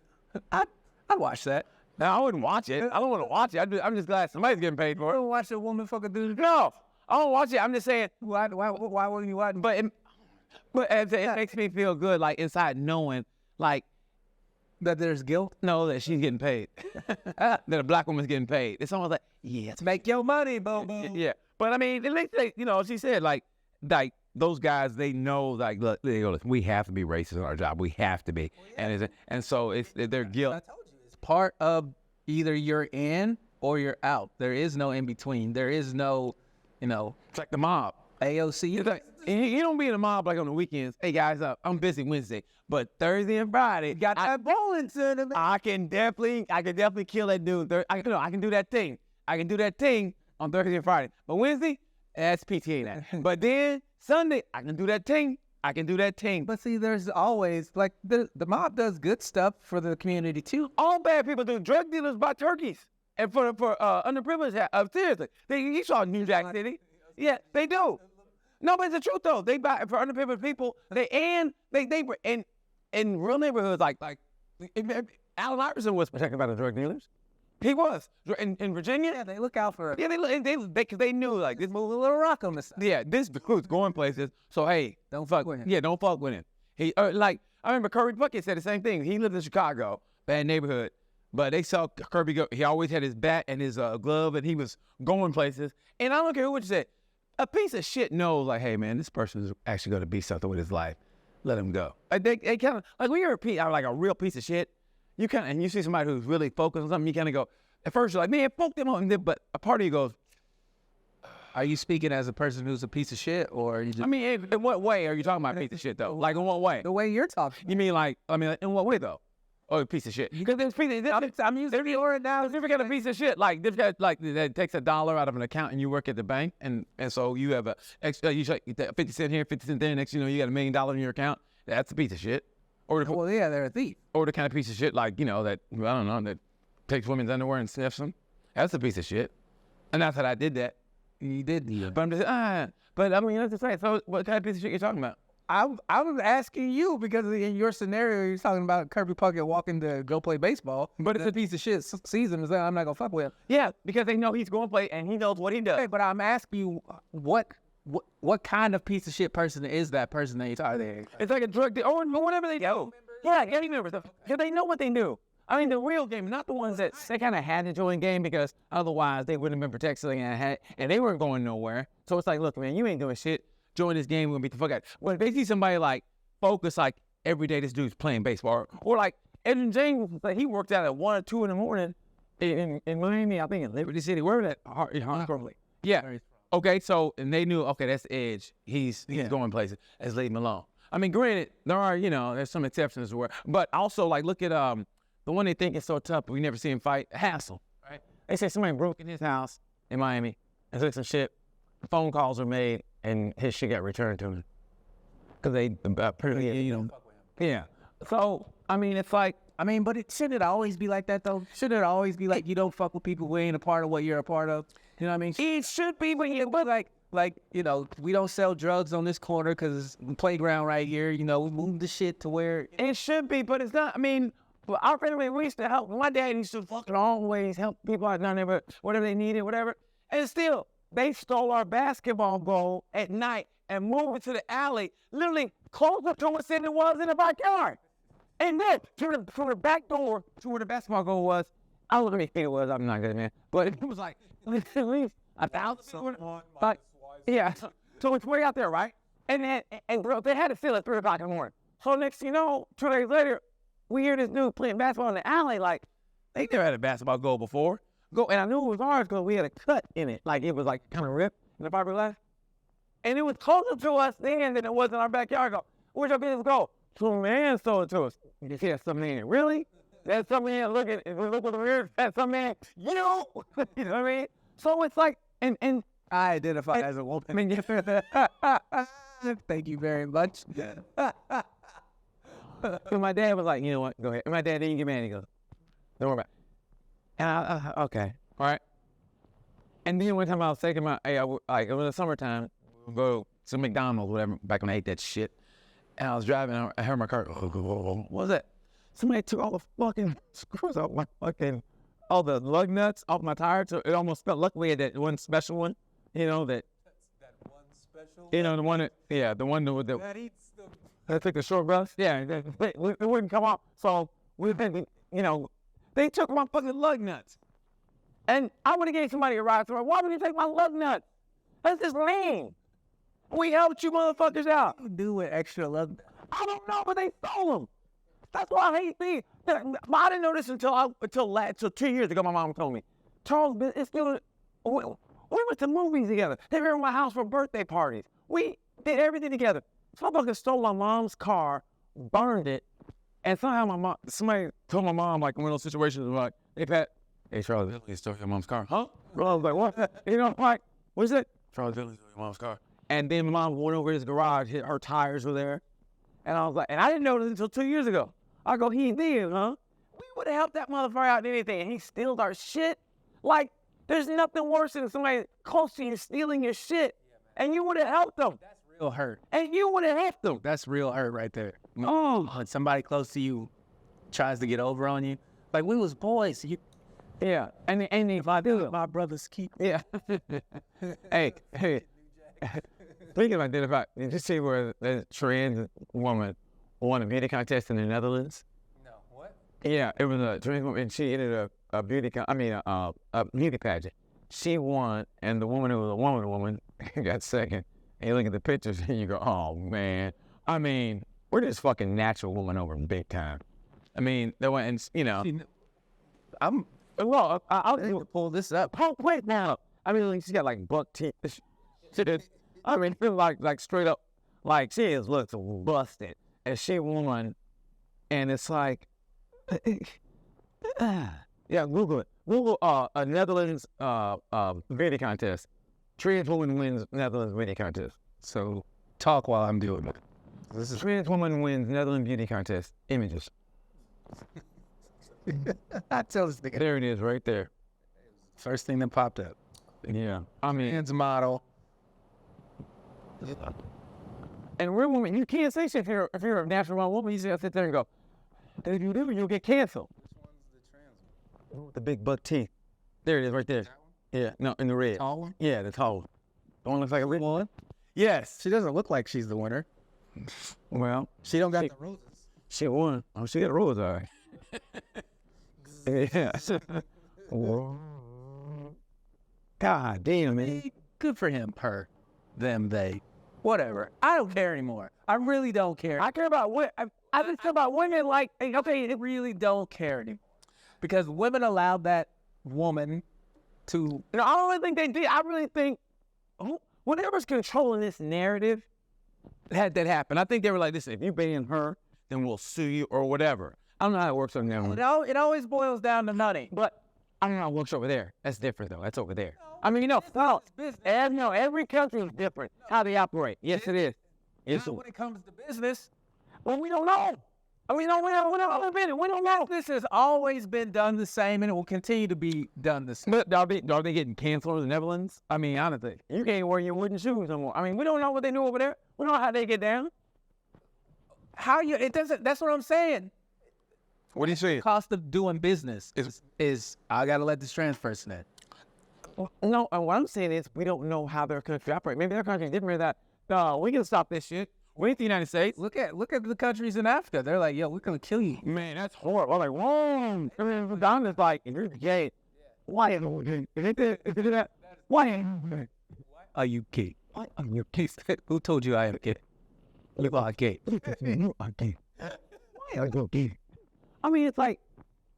I'd watch that. Now, I wouldn't watch it. I don't want to watch it. I'm just glad somebody's getting paid I for it. don't watch a woman fucking do this. No, I don't watch it. I'm just saying, Why wouldn't you watch? but it makes me feel good, like inside knowing, like, That there's guilt. no, that she's getting paid. That a black woman's getting paid. It's almost like, yeah, it's Make your money, boo boo. yeah. But I mean, she said like those guys, they know, like, look, they go, we have to be racist in our job. We have to be, and so it's their guilt. I told you, it's part of either you're in or you're out. There is no in between. There is no, It's like the mob. AOC. It's like, you don't be in a mob like on the weekends. Hey guys, I'm busy Wednesday, but Thursday and Friday, Got that bowling tournament. I can definitely kill that dude. I can do that thing. I can do that thing on Thursday and Friday. But Wednesday, that's PTA now. But then Sunday, I can do that thing. I can do that thing. But But see, there's always like the mob does good stuff for the community too. all bad people do. Drug dealers buy turkeys. And for underprivileged, seriously, you saw New Jack City. Yeah, they do. No, but it's the truth though. They buy for underprivileged people. They in real neighborhoods like Allen Iverson was protected by the drug dealers. He was in Virginia. Yeah, they look out for. Yeah, they knew like this. Move a little rock on the side. Yeah, this dude's going places. So hey, Don't fuck with him. Yeah, don't fuck with him. He like I remember Kirby Puckett said the same thing. He lived in Chicago, bad neighborhood, but they saw Kirby go. He always had his bat and his glove, and he was going places. And I don't care what you say. A piece of shit knows like, hey man, this person is actually going to be something with his life. Let him go. Like they kind of like when you're like a real piece of shit. You kind of and you see somebody who's really focused on something. You kind of go. At first you're like, man, fuck them on. But a part of you goes, Are you speaking as a person who's a piece of shit, or you just I mean, in what way are you talking about a piece of shit though? Like in what way? the way you're talking? You mean like, in what way though? Oh, a piece of shit. Because there's I'm using the word now. There's different kind of piece of shit. Like this guy, like that takes $1 out of an account and you work at the bank, and so you have you 50 cent here, 50 cent there. Next, you got $1 million in your account. That's a piece of shit. Or Well, yeah, they're a thief. the kind of piece of shit like that I don't know that takes women's underwear and sniffs them. That's a piece of shit. And not that I did that. You did. But I'm just but I mean, that's just saying. So what kind of piece of shit you talking about? I'm asking you because in your scenario, you're talking about Kirby Puckett walking to go play baseball, but it's a piece of shit season. So I'm not gonna fuck with him. Yeah, because they know he's going to play and he knows what he does. Okay, but I'm asking you, what kind of piece of shit person is that person that you're talking about? It's like a drug deal or whatever they do. Yeah, gang members. Because they know what they do. I mean, the real game, not the ones that they kind of had to join game because otherwise they wouldn't have been protected and they weren't going nowhere. So it's like, look, man, you ain't doing shit. Join this game, we're gonna beat the fuck out. When they see somebody like focus, like every day this dude's playing baseball, or like Edwin James, like he worked out at 1 or 2 in the morning in Miami, I think in Liberty City, wherever that Hartford. Yeah. Okay, so and they knew, okay, that's the Edge. He's going places. Let's leave him alone. I mean, granted, there are, there's some exceptions where, but also like look at the one they think is so tough, but we never see him fight, Hassel. Right? They say somebody broke in his house in Miami and took some shit. Phone calls were made and his shit got returned to him because they yeah. So I mean, it's like but shouldn't it always be like that though? Shouldn't it always be like you don't fuck with people who ain't a part of what you're a part of? You know what I mean? it should be, but Like, we don't sell drugs on this corner because it's the playground right here. We move the shit to where it should be, but it's not. I mean, our family, we used to help. My dad used to fucking always help people out down there, whatever they needed, whatever. And still, they stole our basketball goal at night and moved it to the alley, literally closer to us than it was in the backyard. And then from the back door to where the basketball goal was, I don't know how many feet it was. I'm not good, man. But it was like at least 1,000 feet. Like, yeah. So it's way out there, right? And bro, they had to steal at 3 o'clock in the morning. So next thing you know, 2 days later, we hear this dude playing basketball in the alley. Like, they never had a basketball goal before. And I knew it was ours because we had a cut in it. Like, it was like kind of ripped in the fiberglass. And it was closer to us then than it was in our backyard. Go, where's your business go? Some man sold it to us. You see that some man, really? That's some man looking, look at the mirror, that's some man, you know what I mean? So it's like, and I identify as a woman. I mean, Thank you very much. So my dad was like, you know what, go ahead. And my dad didn't get mad. He goes, don't worry about it. And I okay, all right. And then one time I was taking it was the summertime, we would go to McDonald's, whatever, back when I ate that shit. And I was driving, and I heard my car, what was that? Somebody took all the fucking screws off my all the lug nuts off my tire. So it almost felt, luckily, I had that one special one, that one special? The one that, the one with the, that took the short bus. Yeah, it wouldn't come off. So we've been, they took my fucking lug nuts. And I would have gave somebody a ride through. Why would you take my lug nuts? That's just lame. We helped you motherfuckers out. What do you do with extra lug? I don't know, but they stole them. That's why I hate these. I didn't know this until 2 years ago. My mom told me. Charles, it's still. We went to movies together. They were in my house for birthday parties. We did everything together. Somebody stole my mom's car, burned it, and somehow somebody told my mom, like, in one of those situations, like, hey, Charles, Billy stole your mom's car. Huh? Well, I was like, what? Like, what's it? Charles Billy stole your mom's car. And then my mom went over to his garage, her tires were there. And I was like, and I didn't know this until 2 years ago. I go, he did, huh? We would have helped that motherfucker out in anything, and he steals our shit. Like, there's nothing worse than somebody close to you stealing your shit, and you would have helped them. That's real hurt. And you would have helped them. That's real hurt right there. Oh. When somebody close to you tries to get over on you, like we was boys. Yeah, and if I do, my brother's keep. Yeah. hey. Speaking of identify, did you see where the trans woman won a beauty contest in the Netherlands? No, what? Yeah, it was a trans woman, and she entered a beauty pageant. She won, and the woman who was a woman got second. And you look at the pictures, and you go, oh, man. I mean, we're just fucking natural woman over big time. I mean, they went and, I'll need to pull this up. Oh, wait now. I mean, she's got like buck teeth. I mean, like straight up, like she is looks busted, and she won, and it's like, yeah, Google it. Google a Netherlands beauty contest. Trans woman wins Netherlands beauty contest. So talk while I'm doing it. This is trans woman wins Netherlands beauty contest. Images. I tell this nigga. There it is, right there. First thing that popped up. Yeah, I mean, Trans model. And real women, you can't say shit if you're a natural born woman. You just sit there and go, you'll get canceled. Which one's the trans one? The big buck teeth. There it is, right there. Yeah, no, in the red. Tall one? Yeah, the tall one. The one looks like a red one? Yes. She doesn't look like she's the winner. Well, She don't got the roses. she won. Oh, she got a rose, all right. Yeah. God damn, man. Good for him, her, them, they, whatever. I don't care anymore. I really don't care. I care about what I just care about women. Like, okay, I really don't care anymore because women allowed that woman to. No, I don't really think they did. I really think whatever's controlling this narrative had that happen. I think they were like, listen, if you ban her, then we'll sue you or whatever. I don't know how it works on that one. It always boils down to money. But I don't know how it works over there. That's different, though. That's over there. I mean, every country is different how they operate. Yes, it is. It's Not when it comes to business. well, we don't know. I mean, we don't know. This has always been done the same, and it will continue to be done the same. But are they getting canceled in the Netherlands? I mean, honestly, you can't wear your wooden shoes no more. I mean, we don't know what they do over there. We don't know how they get down. How you? It doesn't. That's what I'm saying. What do you say? Cost of doing business is I gotta let this trans person in. Well, no, what I'm saying is we don't know how their country operates. Maybe their country didn't realize that. No, we can stop this shit. We ain't the United States. Look at the countries in Africa. They're like, yo, we're gonna kill you. Man, that's horrible. I'm like, whoa. I mean, Uganda's like, if you're gay, why are you gay? Is it that? Why Are you gay? Why are you gay? Who told you I am gay? You are gay. You are gay. Why are you gay? I mean, it's like,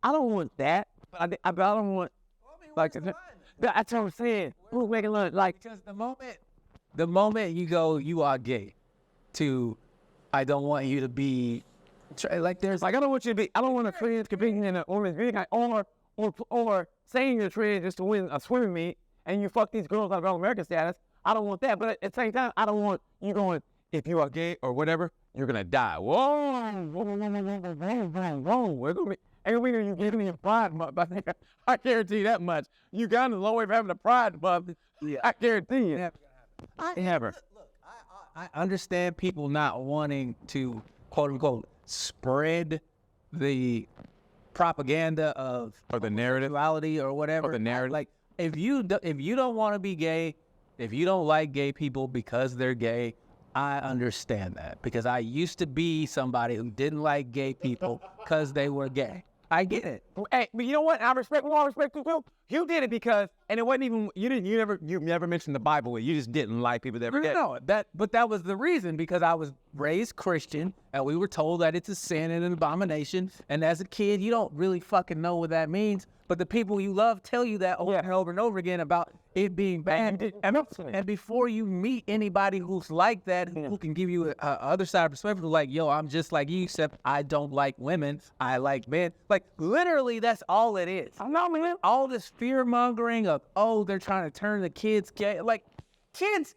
I don't want that, but I don't want, like, that's what I'm saying. Who's making lunch? Like, Because the moment you go, you are gay, to, I don't want you to be, like there's I don't want you to be, I don't want a trans competing in a women's beauty contest, or saying you're trans just to win a swimming meet, and you fuck these girls out of All-American status. I don't want that, but at the same time, I don't want you going, if you are gay or whatever, you're gonna die. Whoa. We're gonna be, every week you giving me a pride month. I guarantee you that much. You got the low way of having a pride month. Yeah. I guarantee you. Never. Look, I understand people not wanting to quote unquote spread the propaganda of Or the narrative. sexuality or whatever. Or the narrative. Like if you don't want to be gay, if you don't like gay people because they're gay, I understand that because I used to be somebody who didn't like gay people because they were gay. I get it. Hey, but you know what? I respect you too. You did it because, and it wasn't even, you never mentioned the Bible. You just didn't like people that were gay. No, but that was the reason because I was raised Christian and we were told that it's a sin and an abomination. And as a kid, you don't really fucking know what that means. But the people you love tell you that over and over and over again about it being bad. And before you meet anybody who's like that, who can give you a other side perspective, like, yo, I'm just like you, except I don't like women. I like men. Like, literally, that's all it is. I know, man. All this fear mongering of, oh, they're trying to turn the kids gay. Like, kids,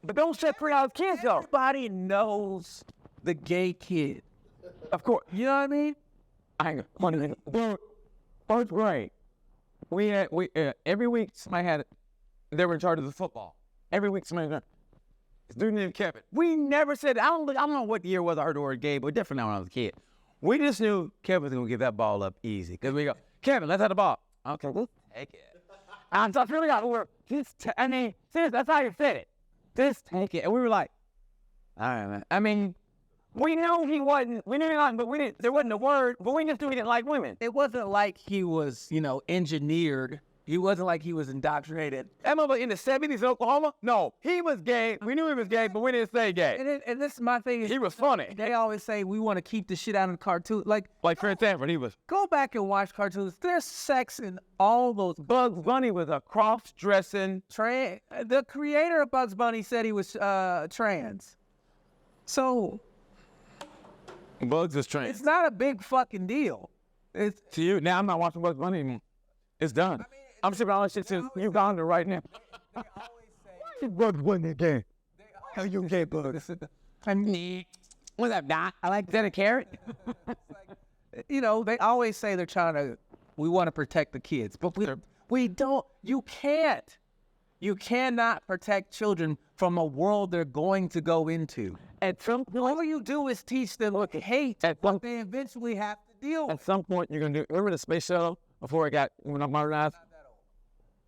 But don't set free out kids, though. everybody knows the gay kid. Of course. You know what I mean? I ain't funny. Dude, first grade, we every week they were in charge of the football. Every week somebody was this dude named Kevin. We never said, I don't know what year was I heard the word gay, but different now when I was a kid. We just knew Kevin was gonna give that ball up easy. Because we go, Kevin, let's have the ball. Okay, let's take it. And so it's really got to work. I mean, seriously, that's how you said it. Just take it. And we were like, all right, man. I mean, we knew he wasn't, we knew he wasn't, but we didn't, there wasn't a word, but we just knew he didn't like women. It wasn't like he was, engineered. He wasn't like he was indoctrinated. That motherfucker in the 70s in Oklahoma? No, he was gay. We knew he was gay, but we didn't say gay. And this is my thing. Is He was funny. They always say we want to keep the shit out of the cartoon. Like Fred Sanford, he was. go back and watch cartoons. There's sex in all those. Bugs Bunny was a cross-dressing. The creator of Bugs Bunny said he was trans. So Bugs is trans. it's not a big fucking deal. It's To you, now I'm not watching Bugs Bunny anymore. It's done. I'm shipping all that shit to Uganda right now. Why is Bugs Bunny gay? How you gay, Bugs? What's up, Doc? I like that a carrot. they always say they're trying to. We want to protect the kids, but we don't. You can't. You cannot protect children from a world they're going to go into. At some All point, you do is teach them hate, At what some- they eventually have to deal with. At some point, you're gonna do. Remember the space shuttle before it got when I modernized?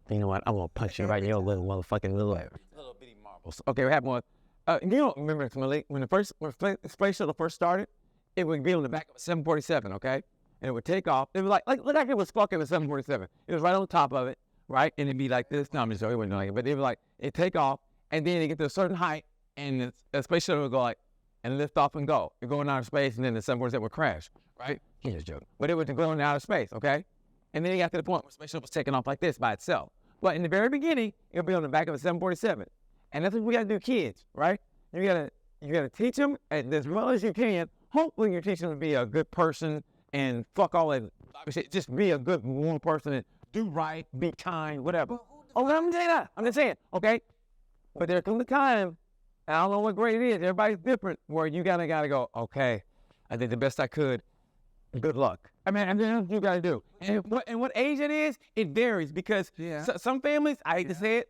You know what? I'm gonna punch you right in your little motherfucking little bitty marbles. Okay, what happened was, you don't remember Malik, when the space shuttle first started, it would be on the back of a 747, okay? And it would take off. It was look like it was fucking a 747. It was right on top of it, right? And it'd be like this. No, I'm just joking. It wasn't like it, but it was like it take off, and then it get to a certain height, and the space shuttle would go like and lift off and go. It'd go in outer space, and then the 747 would crash, right? He's just joking. But it would go into outer space, okay? And then it got to the point where the space shuttle was taking off like this by itself. But in the very beginning, it'll be on the back of a 747. And that's what we gotta do, kids, right? You gotta teach them as well as you can. Hopefully you're teaching them to be a good person and fuck all that shit. Just be a good warm person and do right, be kind, whatever. Oh, I'm saying that. I'm just saying, okay? But there comes a time, and I don't know what grade it is, everybody's different, where you gotta go, okay, I did the best I could. Good luck. I mean, and then you gotta do. And what age it is, it varies because some families, I hate to say it,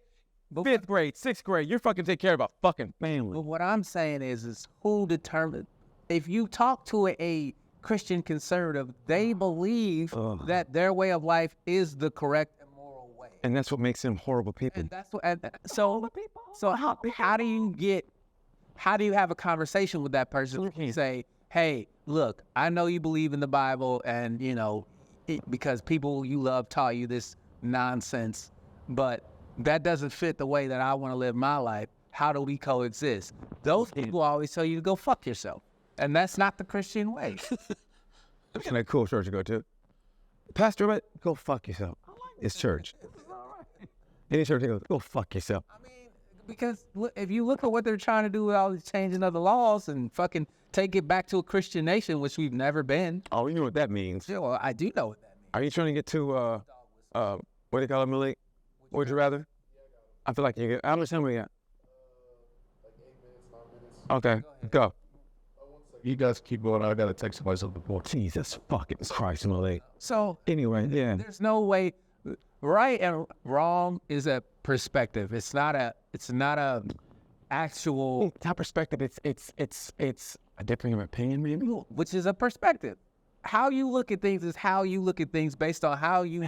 5th grade, 6th grade, you're fucking take care of a fucking family. But what I'm saying is who determined? If you talk to a Christian conservative, they believe that their way of life is the correct and moral way. And that's what makes them horrible people. And that's what. So how do you have a conversation with that person and say, hey, look, I know you believe in the Bible, and because people you love taught you this nonsense, but that doesn't fit the way that I want to live my life. How do we coexist? Those people always tell you to go fuck yourself, and that's not the Christian way. That's kind of cool church to go to. Pastor, what? Go fuck yourself. It's church. Any church goes, go fuck yourself. I mean, because if you look at what they're trying to do with all these changing of the laws and fucking take it back to a Christian nation, which we've never been. Oh, you know what that means. Yeah, well, I do know what that means. Are you trying to get to, what do you call it, Malik? Would you rather? I feel like you get, how much time we got? Okay, go. You guys keep going. I gotta text myself before. Jesus fucking Christ, Malik. So Anyway, yeah. there's no way. Right and wrong is a perspective. It's not a actual, That perspective, it's a different opinion, maybe? which is a perspective. How you look at things is how you look at things based on how you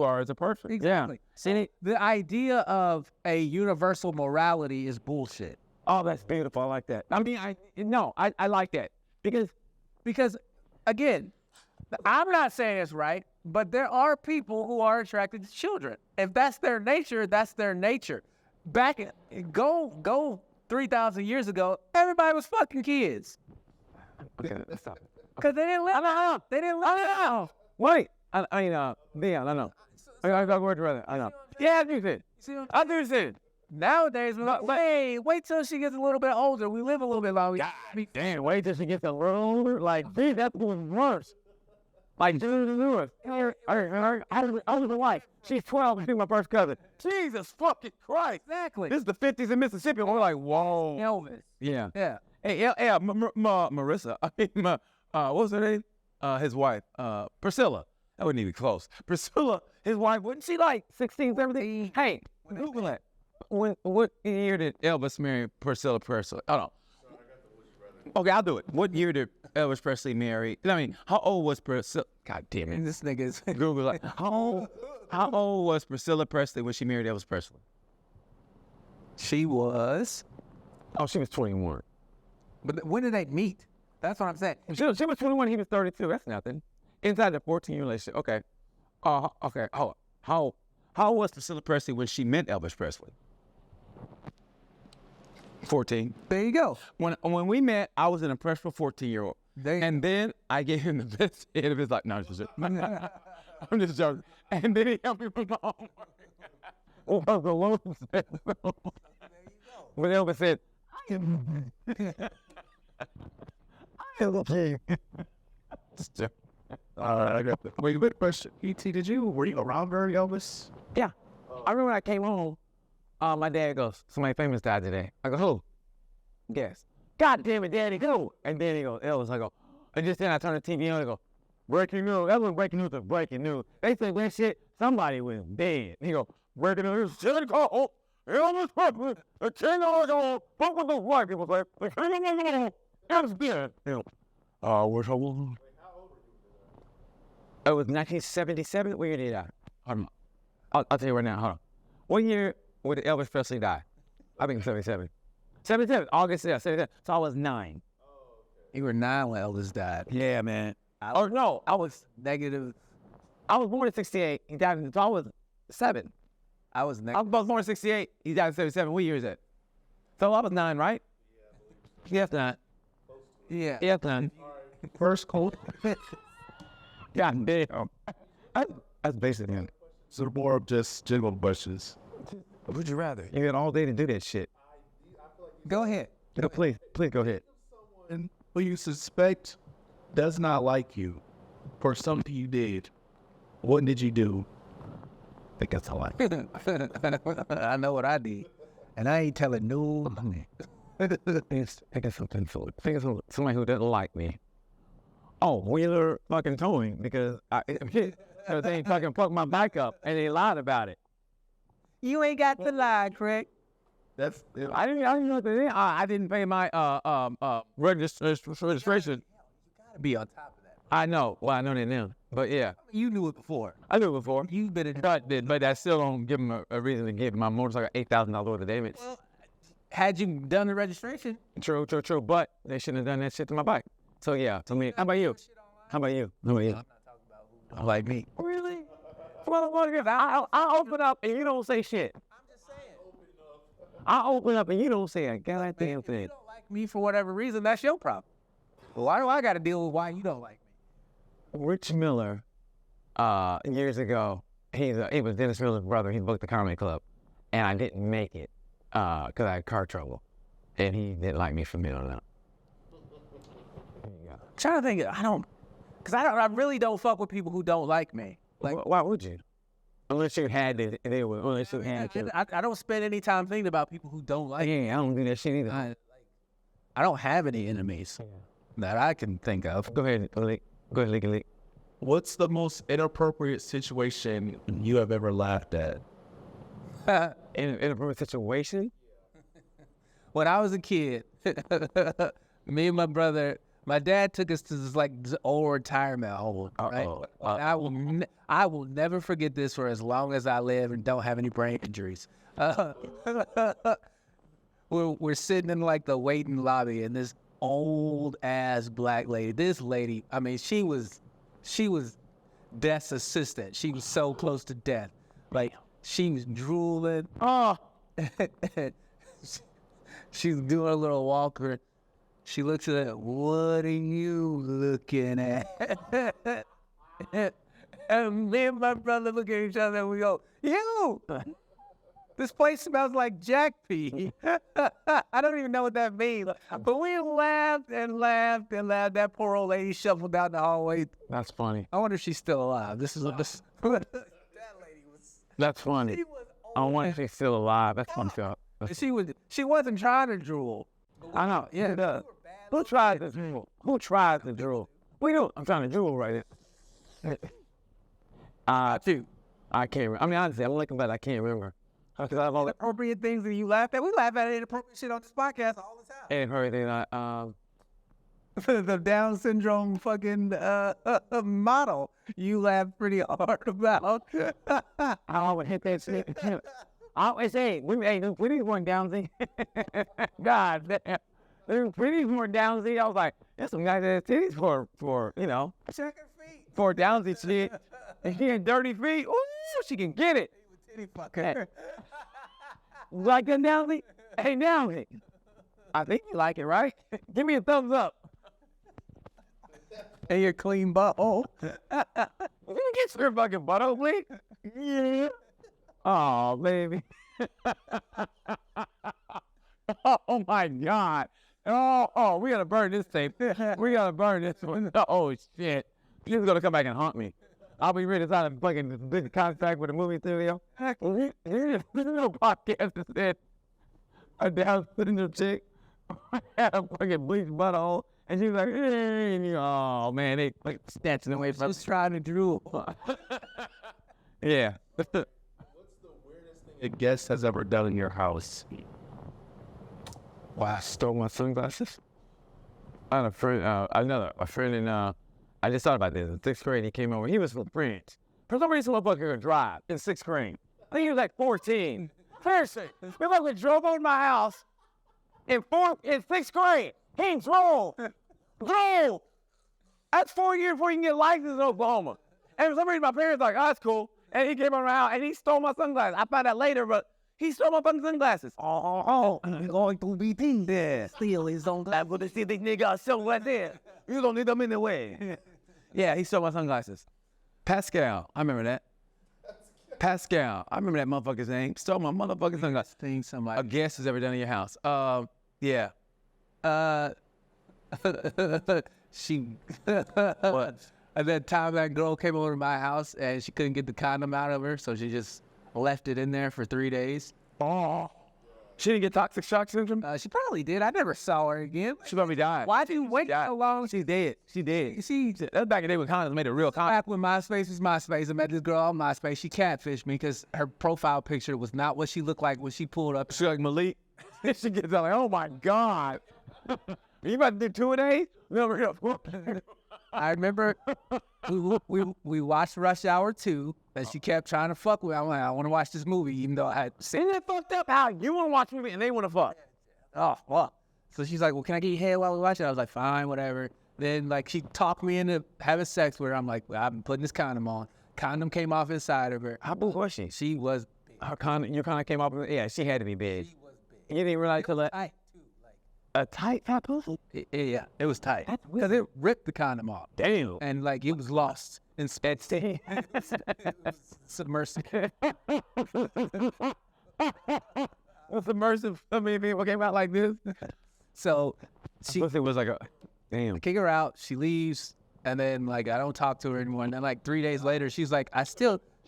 are as a person. Exactly. See, The idea of a universal morality is bullshit. oh, that's beautiful. I like that. I mean, I like that Because, again, I'm not saying it's right, but there are people who are attracted to children. If that's their nature, that's their nature. Go 3,000 years ago, everybody was fucking kids. okay, let's stop. Because they didn't live. They didn't live. Wait, Leon, I know. I got word rather. I know. Yeah, I do it. See what I do it. Nowadays, we're like, wait till she gets a little bit older. We live a little bit longer. Damn, wait till she gets a little older. Like, dude, that's going worse. Like, dude, I was the wife. She's 12 and she's my first cousin. Jesus fucking Christ. Exactly. This is the 50s in Mississippi. And we're like, whoa. Elvis. Yeah. Yeah. Hey, Marissa. I mean, what was her name? His wife, Priscilla. That wasn't even close. Priscilla, his wife, wasn't she like 16, 17? Hey, Google that. What year did Elvis marry Priscilla Presley? Hold on. Okay, I'll do it. What year did Elvis Presley marry? I mean, how old was Priscilla? God damn it. This nigga is. Google like, how old was Priscilla Presley when she married Elvis Presley? She was. Oh, she was 21. But when did they meet? That's what I'm saying. She was 21, he was 32. That's nothing. Inside the 14-year relationship. Okay. Okay. How old was Priscilla Presley when she met Elvis Presley? 14. There you go. When we met, I was an impressionable 14-year-old. There- And then I gave him the best head of his life. No, I'm just I'm just joking. And then he helped me with my homework. What was the lowest said? When Elvis said, I got the. Wait, quick question. E.T., were you around very Elvis? yeah. I remember when I came home, my dad goes, somebody famous died today. I go, who? Guess. God damn it, Daddy, who? And then he goes, Elvis. I go, and just then I turn the TV on and go, breaking news. That was breaking news of breaking news. They said that shit, somebody was dead. He go, breaking news, Jericho. Elvis Presley, the king of rock and roll. Fuck what those white people say. The king of rock and roll. Elvis Presley. What's up? It was 1977. Where did he die? Hold on. I'll tell you right now. Hold on. What year would Elvis Presley die? I think 77. 77. August, yeah, 77. So I was 9. You were 9 when Elvis died. Yeah, man. Or no, I was Negative. I was born in 68. He died in, so I was 7. I was I negative. was born in 68. He died in 77. What year is that? So I was 9, right? Yes, 9. Yeah. Yes, 9. First cold. God damn. That's basically it. So more of just general questions. Would you rather? You had all day to do that shit. Go ahead. No, please go ahead. And who you suspect does not like you for something you did. What did you do? I think that's all I. I know what I did, and I ain't telling no. Think of something. Think of somebody who doesn't like me. Oh, Wheeler fucking towing because they fucking fucked my bike up and they lied about it. You ain't got to lie, Craig. That's I didn't know what they did. I didn't pay my registration. Gotta be on top of that. I know. Well, I know that now. But yeah, You knew it before. I knew it before. You've been in. But I still don't give them a reason to give my motorcycle $8,000 worth of damage. Well, had you done the registration? True. But they shouldn't have done that shit to my bike. So yeah, to me. How about you? How about you? Like me. Really? Motherfuckers, I open up and you don't say shit. I'm just saying. I open up and you don't say a goddamn If you thing. don't like me for whatever reason, that's your problem. Well, why do I got to deal with why you don't like me? Rich Miller, years ago, he was Dennis Miller's brother. He booked the Comedy Club, and I didn't make it because I had car trouble, and he didn't like me for me on that. There you go. I'm trying to think. I really don't fuck with people who don't like me. Like, Why would you? Unless you had to, they would. Unless you had to. I don't spend any time thinking about people who don't like me. Yeah, I don't do that shit either. I don't have any enemies that I can think of. Go ahead, Lick. Go ahead, Lick. What's the most inappropriate situation you have ever laughed at? In an inappropriate situation? When I was a kid, me and my brother, my dad took us to this old retirement home. Right? I will never forget this for as long as I live and don't have any brain injuries. We're sitting in the waiting lobby, and this old ass black lady. This lady, I mean, she was death's assistant. She was so close to death. Like, she was drooling. Oh, She's doing a little walker. She looks at it. What are you looking at? And me and my brother look at each other and we go, you! This place smells like Jack P. I don't even know what that means. But we laughed and laughed and laughed. That poor old lady shuffled down the hallway. that's funny. I wonder if she's still alive. That lady was. That's funny. She was I wonder if she's still alive. That's funny. She wasn't trying to drool. I know. Yeah, it does. Who tries to drool? Who tries to drool? We do. I'm trying to drool right now. Too. I can't remember. I mean, honestly, I'm looking back. I can't remember. Because I've only Inappropriate things that you laugh at. We laugh at inappropriate shit on this podcast all the time. and everything. The Down syndrome fucking model you laugh pretty hard about. I always hit that shit. I always say, we need more Downsy. God damn. We need more Downsy. I was like, there's some guys that have titties for Check her feet. for Downsy shit. And she had dirty feet. Ooh, she can get it. Titty fucker. Like that, Downsy? Hey, Downsy. I think you like it, right? Give me a thumbs up. And your clean butthole. Can you get your fucking butthole, please? Yeah. Oh, baby. Oh, my God. Oh, we gotta burn this tape. We gotta burn this one. Oh, shit. She's gonna come back and haunt me. I'll be ready to sign a fucking big contract with a movie studio. This is no podcast that said a Down syndrome chick had a fucking bleached butthole, and she was like, hey, oh man, they like snatching away from Just trying to drool. yeah. What's the weirdest thing a guest has ever done in your house? Wow, I stole my sunglasses. I had a friend, a friend in, I just thought about this. In 6th grade, he came over. He was from France. For some reason, motherfucker could drive in 6th grade. I think he was like 14. Seriously, this motherfucker drove over my house in 6th grade. He drove. Drove. That's 4 years before you can get a license in Oklahoma. And for some reason, my parents were like, oh, that's cool. And he came around and he stole my sunglasses. I found out later, but he stole my fucking sunglasses. I'm going to be there. Steal his sunglasses. I'm going to see this nigga sunglasses. You don't need them anyway. Yeah, he stole my sunglasses. Pascal, I remember that. Pascal, I remember that motherfucker's name. Stole my motherfucking sunglasses. Thing somebody. A guest has ever done in your house. Yeah. She. What? And that time that girl came over to my house and she couldn't get the condom out of her, so she just left it in there for 3 days. Oh. She didn't get toxic shock syndrome? She probably did. I never saw her again. She probably died. Why'd you wait so long? She's dead. She dead. You see, That's back in the day when condoms made a real condom. back when MySpace was MySpace, I met this girl on MySpace. She catfished me because her profile picture was not what she looked like when she pulled up. She like Malik. She gets out like, oh my God. You about to do 2 a day? No. I remember we watched Rush Hour 2, and she kept trying to fuck with me. I'm like, I want to watch this movie, even though I had seen Isn't it fucked up how you want to watch a movie and they want to fuck? oh, fuck. So she's like, well, can I get your head while we watch it? I was like, fine, whatever. Then, like, she talked me into having sex with her. I'm like, well, I've been putting this condom on. Condom came off inside of her. How big was she? She was Her condom, your condom came off. Yeah, she had to be big. You didn't realize till tight, too. a tight fat pussy? Yeah, it was tight. That's Because it ripped the condom off. Damn. And, like, it was lost in space. Damn. Submersive. What's immersive? I mean, people came out like this. So she Pussy was like a damn. kick her out. She leaves, and then like I don't talk to her anymore. And then like 3 days later, she's like,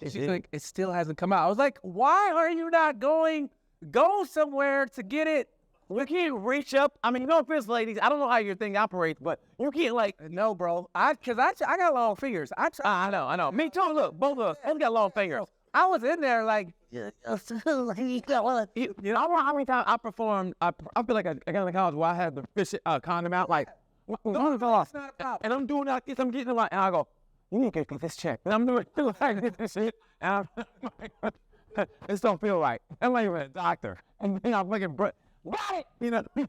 she's like, it still hasn't come out. I was like, why are you not going? Go somewhere to get it. You can't reach up. I mean, no offense, ladies. I don't know how your thing operates, but you can't like. No, bro. I got long fingers. I know. Me too. Look, both of us. We got long fingers. I was in there like, You know, how many times I performed? I feel like I got in college where I had the fish condom out, like, one fell off. not a problem. And I'm doing like this, I'm getting like, and I go, you need to get this check. And I'm doing like this and shit. And I'm this don't feel right. I'm like a doctor. And then I'm fucking, got it. You know, you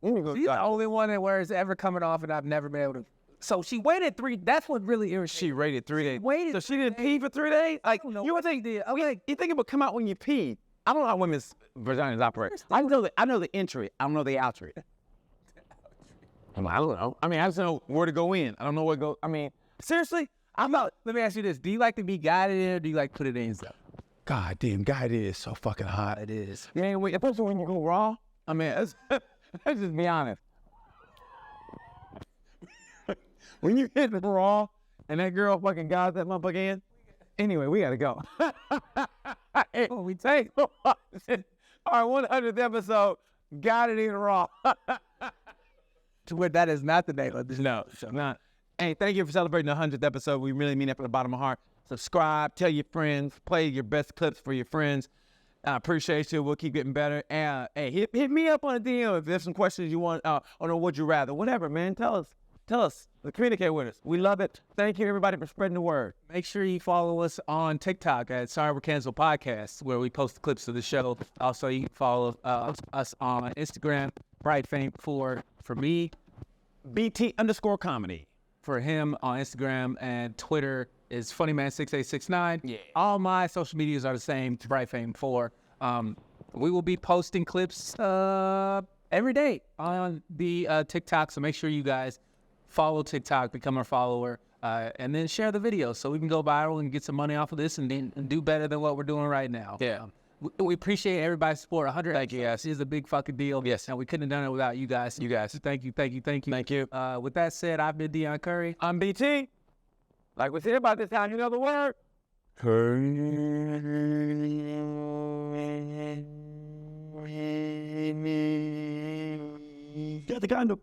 need to go she's the doctor. only one that where it's ever coming off, and I've never been able to. So she waited 3. That's what really irritated. She rated 3 days. waited So she didn't pee for 3 days? Like, don't know you would think, okay, you think it would come out when you pee. I don't know how women's vaginas operate. I know the entry. I don't know the outry. I don't know. I mean, I just know where to go in. I don't know where to go. I mean, seriously, I'm not. Let me ask you this: do you like to be guided in, or do you like to put it in yourself? God damn, God, it is so fucking hot. It is. Man, especially when you go raw. I mean, let's just be honest. When you hit the raw and that girl fucking got that motherfucker in. Anyway, we gotta go. Oh, we take. Our 100th episode, got it in raw. To where that is not the name of this. No, not. Hey, thank you for celebrating the 100th episode. We really mean that from the bottom of my heart. Subscribe, tell your friends, play your best clips for your friends. I appreciate you. We'll keep getting better. And hey, hit me up on a DM if there's some questions you want, or would you rather, whatever, man. Tell us. Communicate with us. We love it. Thank you, everybody, for spreading the word. Make sure you follow us on TikTok at Sorry We're Canceled Podcast, where we post the clips of the show. Also, you can follow us on Instagram, Bright Fame for me, BT_comedy. for him on Instagram, and Twitter is Funnyman6869. Yeah. All my social medias are the same, Bright Fame 4. We will be posting clips every day on the TikTok, so make sure you guys follow TikTok, become our follower, and then share the video so we can go viral and get some money off of this and do better than what we're doing right now. Yeah. We appreciate everybody's support. 100 Thank you, guys. is a big fucking deal. Yes. And we couldn't have done it without you guys. Thank you. Thank you. With that said, I've been Deion Curry. I'm BT. Like we said about this time, you know the word. Got the condom.